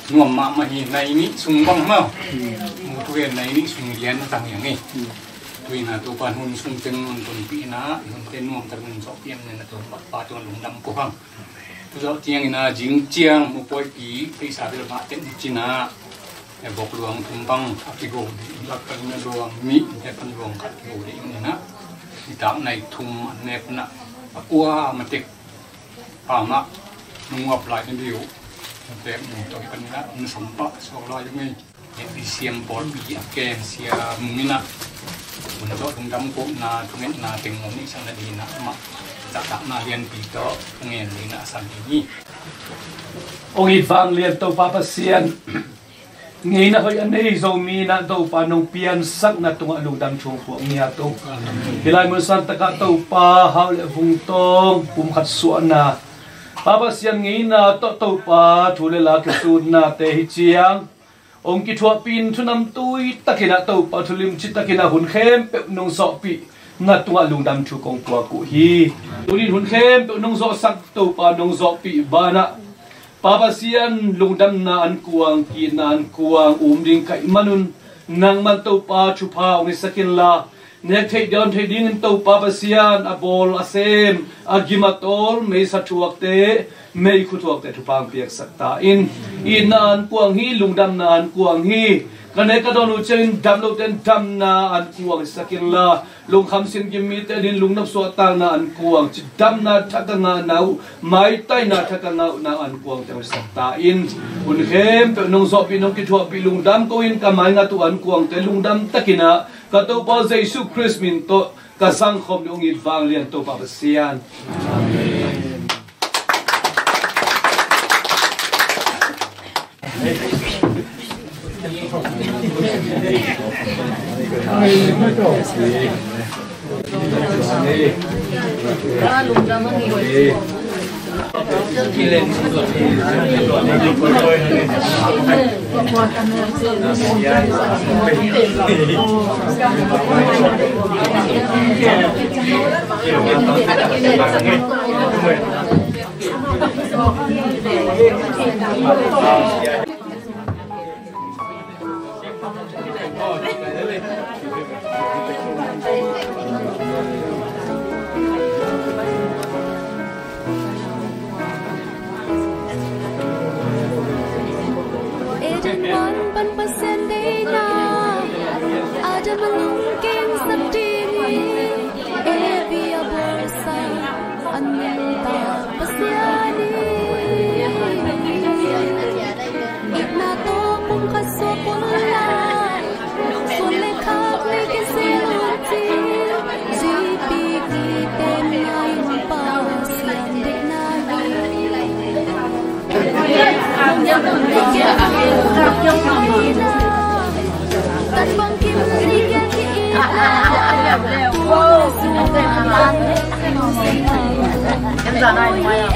B: nuam ma hi nai ni sung bang ma mu tu gen nai ni sung lian tang yang nge tuy là tu pan hun sung teng hun tun pi na hun ten nuam tar hun so piang na tu pa tu lung dam ko hang tu so tiang ina jing chiang mu poi pi pe sa be ma ten china e bok luang tumpang apigo lak kan na luang mi e pan luang khat go de ing na itang nai thum nep na akwa matik ama nuap lai ni diu te mu to kan na sampa so lai ngai di siam pol bi aken sia mumina untuk tungdam ko na tungen na tengom ni sang di na ma tak na lian pi to ngen ni na san ni
J: ong i vang lian to papa sian ngei na hoi anei zo mi na to pa nong pian sak na tunga lungdam chung pu ngia to hilai mun san taka to pa haul le vung tong pum khat su na papa sian ngei na to pa thule la ke su na te hi chiang ông kỹ thuật pin thu năm tuổi ta kỹ năng tàu bảo thu lim chỉ ta kỹ năng huấn khem bẹp nông dọ bị ngặt tung lùng đam chu công qua cụ hi tôi đi huấn khem bẹp nông dọ sắc tàu bảo nông dọ bị ba na Papa sian lùng đam na an kuang kỹ na an kuang ding kai manun nang man tàu pa chu pa ông sakin la nek thei down thei ding tàu Papa sian a bol a sem a gimatol me sa chuak te mei khu thuak te thupang piak sakta in an kuang hi lungdam na an kuang hi kane ka don uchen dam lo ten dam na an kuang sakin la lung kham sin gi mi te din lungnam so ta na an kuang chi dam na thaka nga nau mai tai na thaka nga na an kuang te sakta un khem pe nong zo pi nong ki thuak pi lungdam ko in ka mai nga tu an kuang te lungdam takina ka to pa jesu christ min to ka sang khom ong it wang lian to pa sian amen.
C: Em giờ này mày à?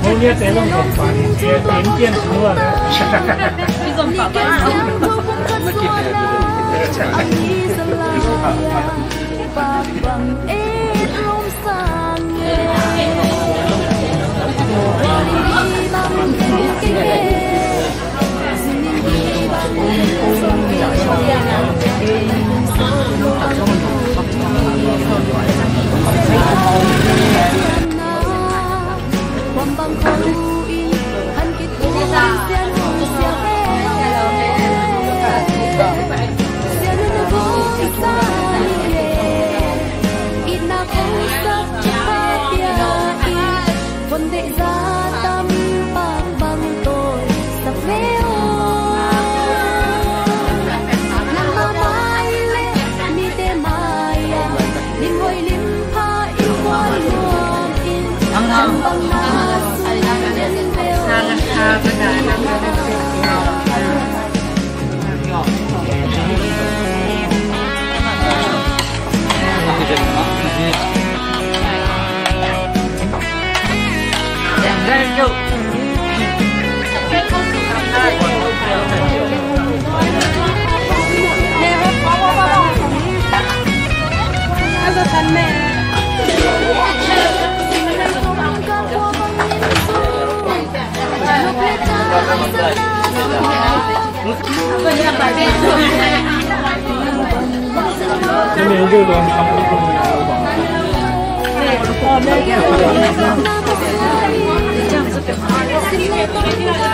K: Hôm nay tới lòng một phần kia đến tiền luôn.
C: Bây giờ bảo ba.
B: nó kịp
C: Hãy subscribe cho kênh Ghiền Mì Gõ để không bỏ lỡ những video hấp dẫn.
K: cái này đưa con không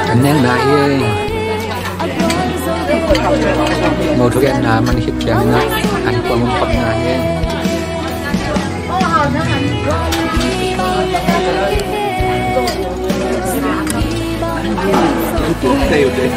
D: anh em đại mau thực hiện là mình hít chém na anh qua một phần này đều đấy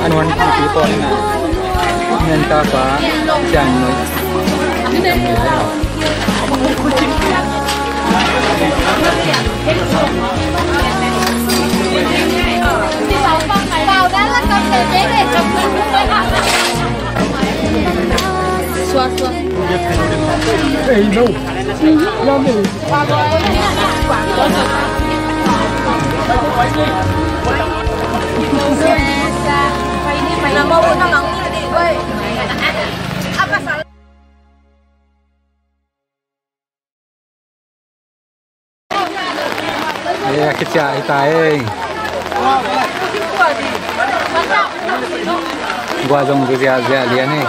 D: anh Wan chỉ con nè nên ta có chẳng nói
I: vào đó là con để bé để chồng xóa xóa
K: Ê đâu lo mình
I: Nah, mau nang ini woi. Apa salah?
D: Đây kecil tay. Gua dong dia lihat nih.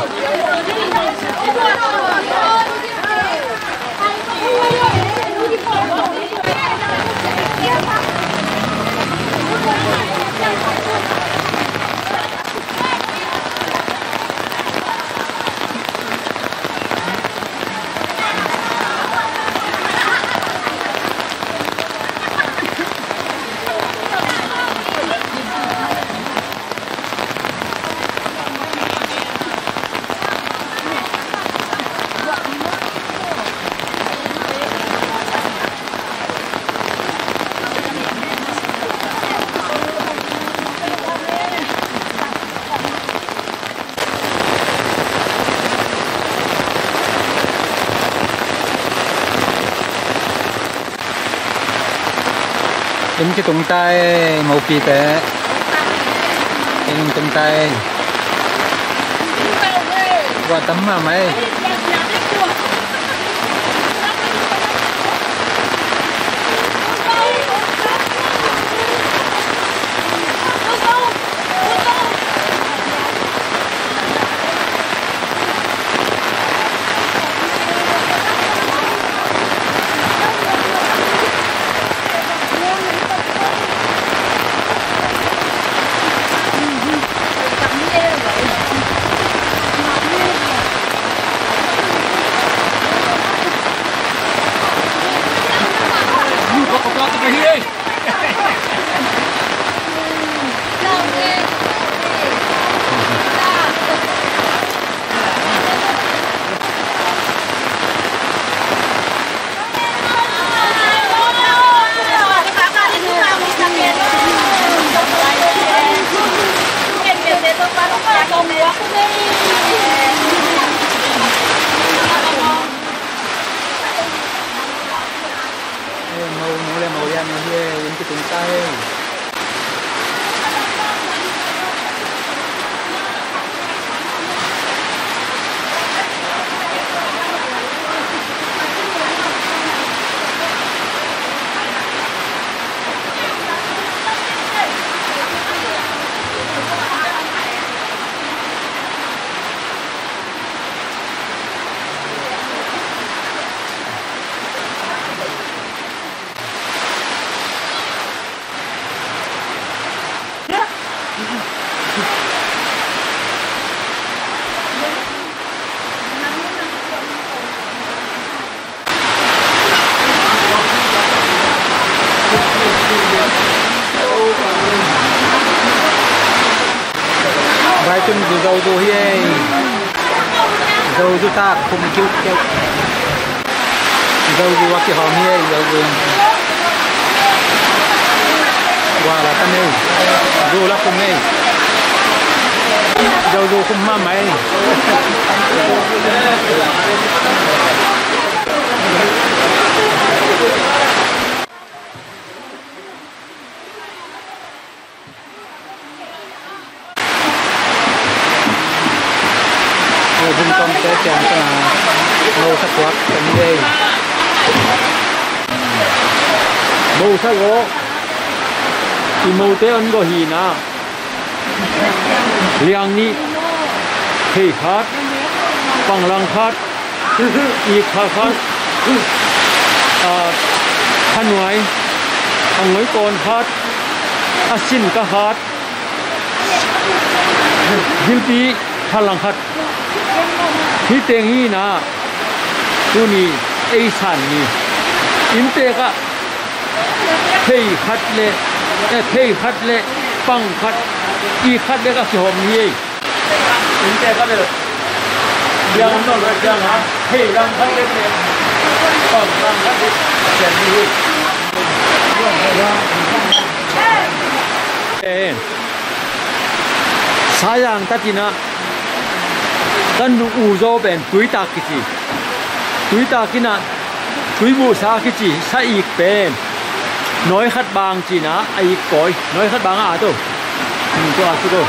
D: Em cái tung tay màu kỳ té, em tung tay, qua tấm mà mấy. Vai chung dầu dầu hi dầu dầu ta không chịu chịu dầu dầu cái hòm hi dầu dầu qua là cái này dầu là không này dâu dâu không mà mày vùng trong cái chàng là ngô sắc quạt trong đây màu sắc gỗ thì màu té ăn gỗ hì na liang ni thầy khát bằng lăng khát y khát khăn ngoài ăn ngói con khát xin cả khát gilpi khăn lăng khát hi teng hi na tu ni ei san ni in te ka thei khat le pang khat i khat le ka ki hom ni in te ka le yang no le yang ha thei rang khat le pang rang khat le chen ni sayang tatina kan u zo ben tui ta kina tui bu sa ki chi sa ik pen nói khát bang chi na ai coi nói khát bang à to to à to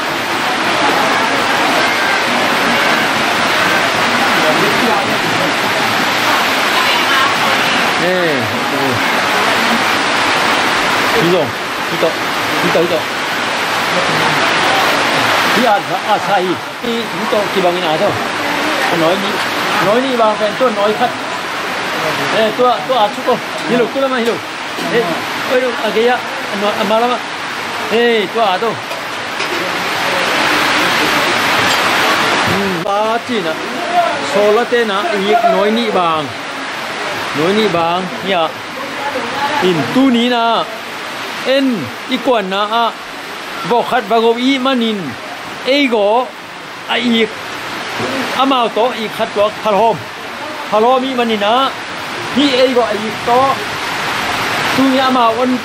D: nè đi rồi đi tới đi à sai đi to kỳ bằng nào thôi nói đi bằng cái tôi nói khát tôi à chút cô đi lục tôi làm gì lục ơi đâu à kia mà lắm tôi à đâu ba chỉ nè số là tên nè nói nị bằng nha in tu ní nè en i quan nè à võ khát và gồm i manin ai gõ ai amao to i khát võ khát hôm i manin nè hi ai gõ ai to tu ni amao on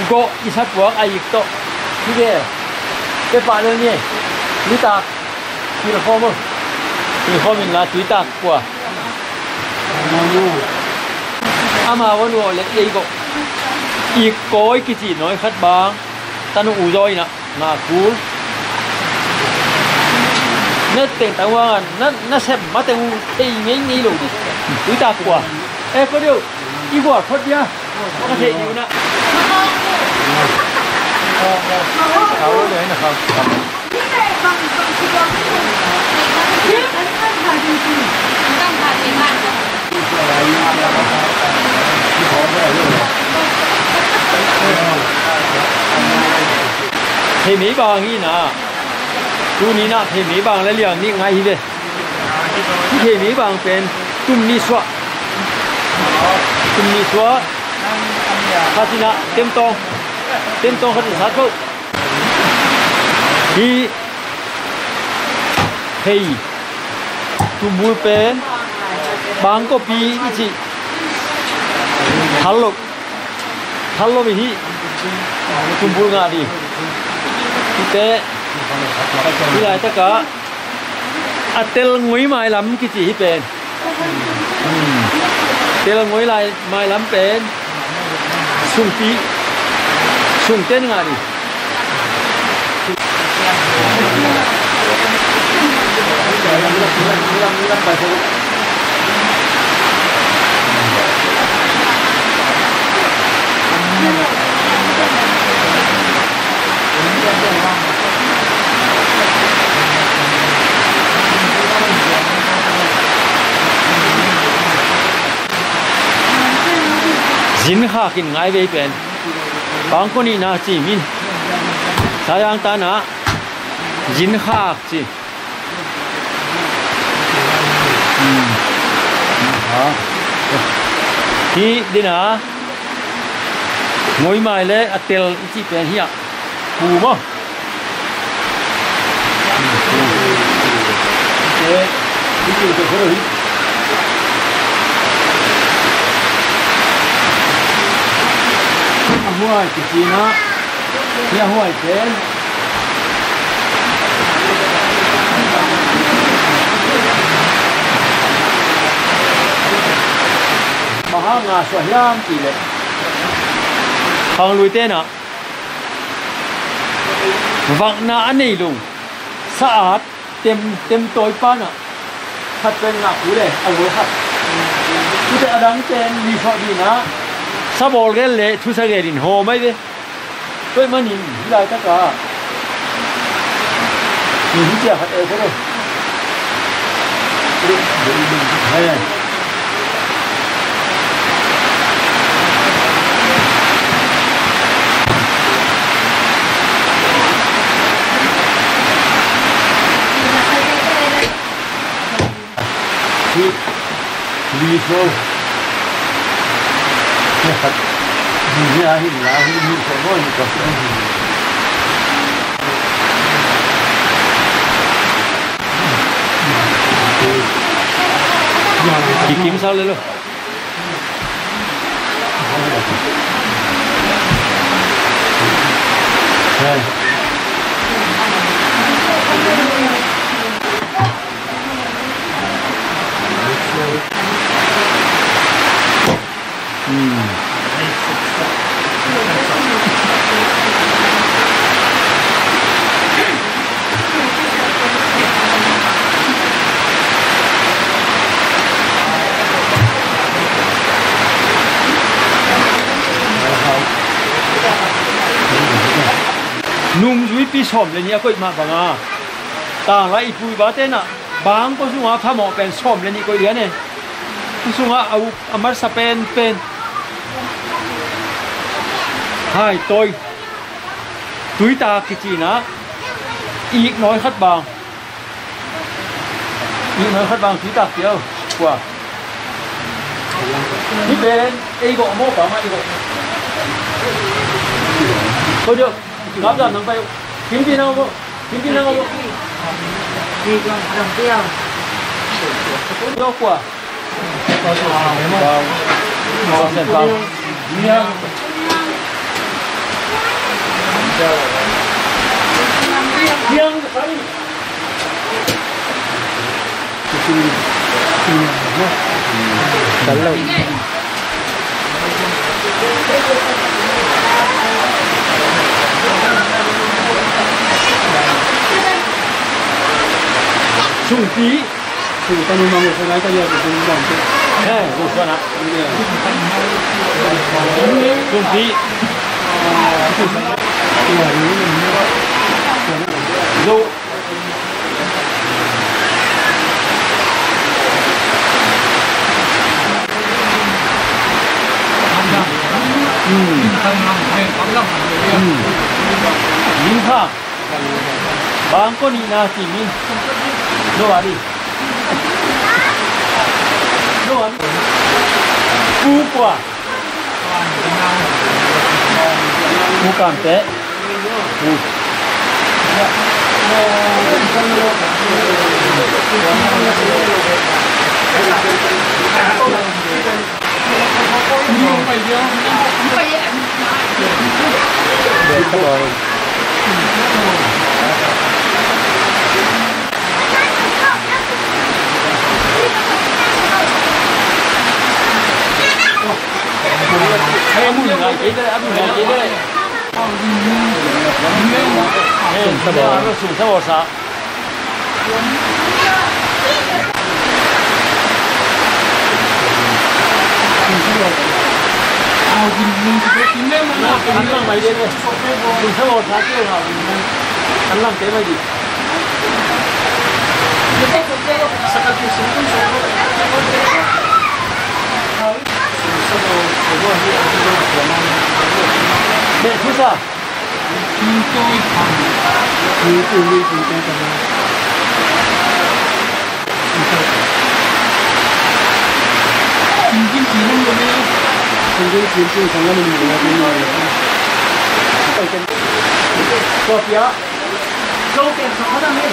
D: gõ i khát võ ai to hi về cái bạn này nhỉ lý ta thì là không thì không mình là túi tạc của amao on gõ lấy ai gõ i coi cái gì nói khát bang ta nó u rồi nè là cool nó tiền tao hoa nó xem mà tiền cái nghĩ luôn túi ta của em có điều đi qua thoát nhá có thể nhiều nè tháo đấy là không thì mấy bằng gì nè tu ní nè thì mấy bằng lấy liền ní ngay về thì mấy bằngเป็นtum ni xóa phát triển tem tông phát triển sát khâu thì thầy tu mua pen bằng có pi gì thalo mình hi tu mua ngà đi thế bây giờ tất cả tel ngồi mãi lắm cái gì bên tel ngồi lại mãi lắm bên sung tên ngà đi dính khá kinh ngay về bên bằng con đi na chỉ min sayang ta na dính khá chỉ thì đi na ngồi mãi lấy atel chỉ bên hier phù mà đi chịu được rồi mua cái gì nó nhà hoa trên ngà xoắn lam chỉ lệ hàng lùi tên à vặng na anh này luôn saat tem tối pan à thật bên ngạc cú đây ở lối thật chúng ta đang tên đi phật đi na sao bỏ cái lệ thu sa cái đình hồ mấy đi tôi mà nhìn lại tất cả nhìn chưa hạt ở thế này đây lý số nhìn ra hình là hình số mỗi một cái chỉ kiếm sao lên luôn đây nung dưới pi xóm lên nhá coi mà bằng à tàng lại pui bá tên à bang có sung á pha mỏ pen xóm lên nhỉ coi liền này sung á au amar sa pen hai tôi túi ta cái gì nè ít nói khát bằng túi ta kiểu quả đi bên ấy bộ mô cả mà đi bộ thôi được ngáp ra nằm bay kiếm gì nào bộ đi con đồng tiêu đâu quả vào xem vào nha riêng cắn lâu chung tí thì ta nên mong một cái lái ta giờ thì chúng làm chứ hey một con ạ chung tí dâu nhìn ha bang con đi na chỉ min đâu à đi cú quả cú cảm té cú Để sao? Chúng tôi thằng chúng tôi đi chúng tôi thằng chúng chỉ không được đâu chúng tôi thằng mình là cái này có phía châu tiền sao đó này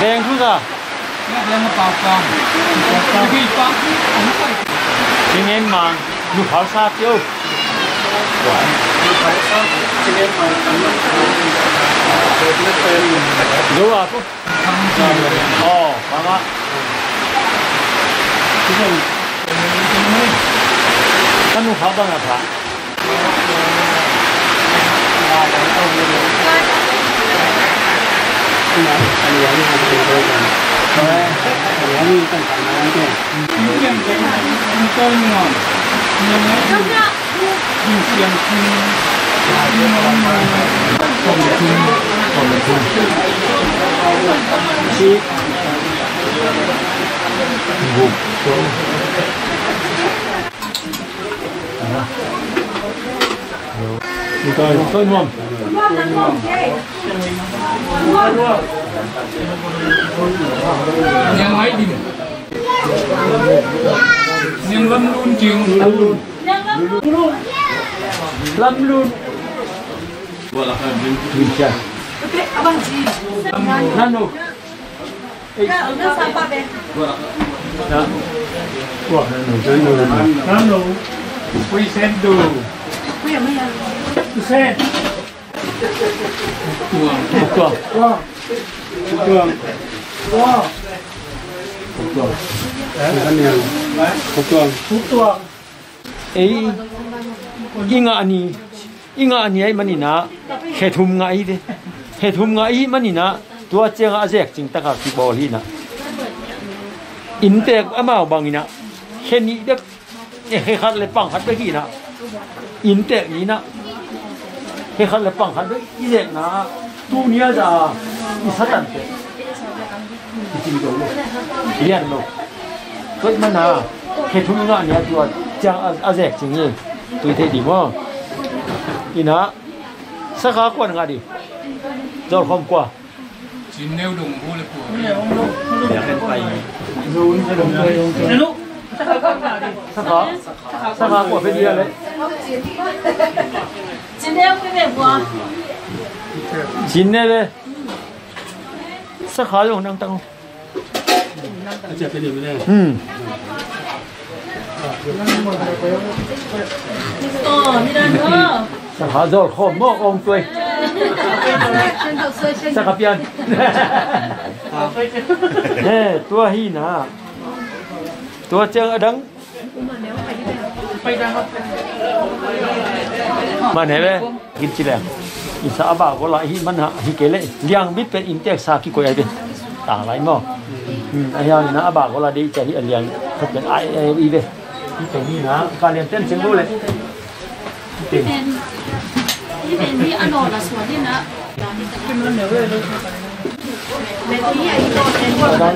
D: đen chú ra đen bao con đi con anh em mà lúc khảo sát chưa đâu à cô vâng ạ ท่านนุ่งขาวบ้างอะพระ
G: อันนี้นี่มันเป็นโดยกันอันนี้ตั้งแต่นั้นเนี่ย
J: ยังเป็นมันก็งอนยังไงยิ่งเสียงคือ
D: ชีบุกต้นนวม
J: ยังไงดิยังลำลุนจริงลำลุน
F: ว่าละครับ
D: ยืนจ้ะนั่นลูกนะว่า
J: นั่นหนูคุยเส้นดูเส้น
D: ตัวเอ้ยอิงอันนี้ไอ้มันนี่นะเหตุทุ่มไงดิเหตุทุ่มไงมันนี่นะตัวเจ้าอาเจกจริงตะกับที่บอลีนะอินเตกอามาบางนี่นะแค่นี้เด็กเฮ้ยขัดเลยปังขัดไปกี่นะอินเตกนี้นะเฮ้ยขัดเลยปังขัดไปอีเด็กนะตัวนี้จะอีสัตว์เตะจริงๆเลยเรียนลูกก็มันนะเหตุทุ่มงานเนี่ยตัวเจ้าอาเจกจริงเลยตัวเท่ดีมั้งอีน่ะสักข้าวกวนกันดิจอดคอมกว่า
J: จินเนวดงพูดเลยกว่า
H: อยากให้ไป
J: รู้นี่จะดงเลยลูก
D: สักข้าวกว่าเป็นเดียวเลย
I: จินเนวไม่เป็นกว่า
D: จินเนี่ยเลยสักข้าวอยู่นั่งตั้ง
G: อาจจะเป็นอย่างนี้
I: นี่นั่นเออ
D: สักข้าวจอดคอมหม้อองตัวสักข้าวเปียนเฮ้ตัวฮีน่ะตัวเจ้าดังมาไหนเว้ยกินชิแล้วอิสระบ่าวละฮีมันฮะฮีเกเลยเลี้ยงบิดเป็นอินเตกซากิโกยเดต่างหลายมั้งไอ้ยานี่นะบ่าวละดีใจที่เลี้ยงเขาเป็นไออีเดที่เป็นนี่นะการเรียนเต้นเสียงรู้เลย
I: เป็นที่อโนดส่วนที่นะ
D: ดัง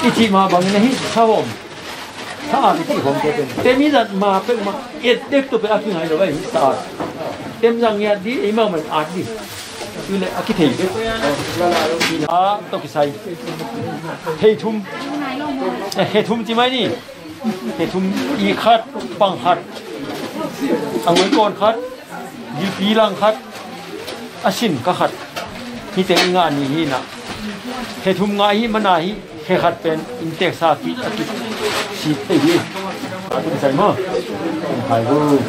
D: อิจิมาบางนี่ชาวผมถ้าอ่านอิจิผมจะเป็นเต็มที่จะมาเป็นมาเอ็ดเด็กตัวเป็นอาคิไงเลยสะอาดเต็มจังเงี้ยดีไอ้มามันอาดดีคือเลยอาคิเทียตกใส่เฮทุมจริงไหมนี่เฮทุมอีคัดปังคัดอังเวยกอนคัดยีปีลังคัดอาชินก็คัดที่เต็งงานนี้นะเฮทุมงาฮีมันนาฮีเฮคัดเป็นอินเตกซากิอากิชีเตยีอาตุใส่มาถ่ายรูป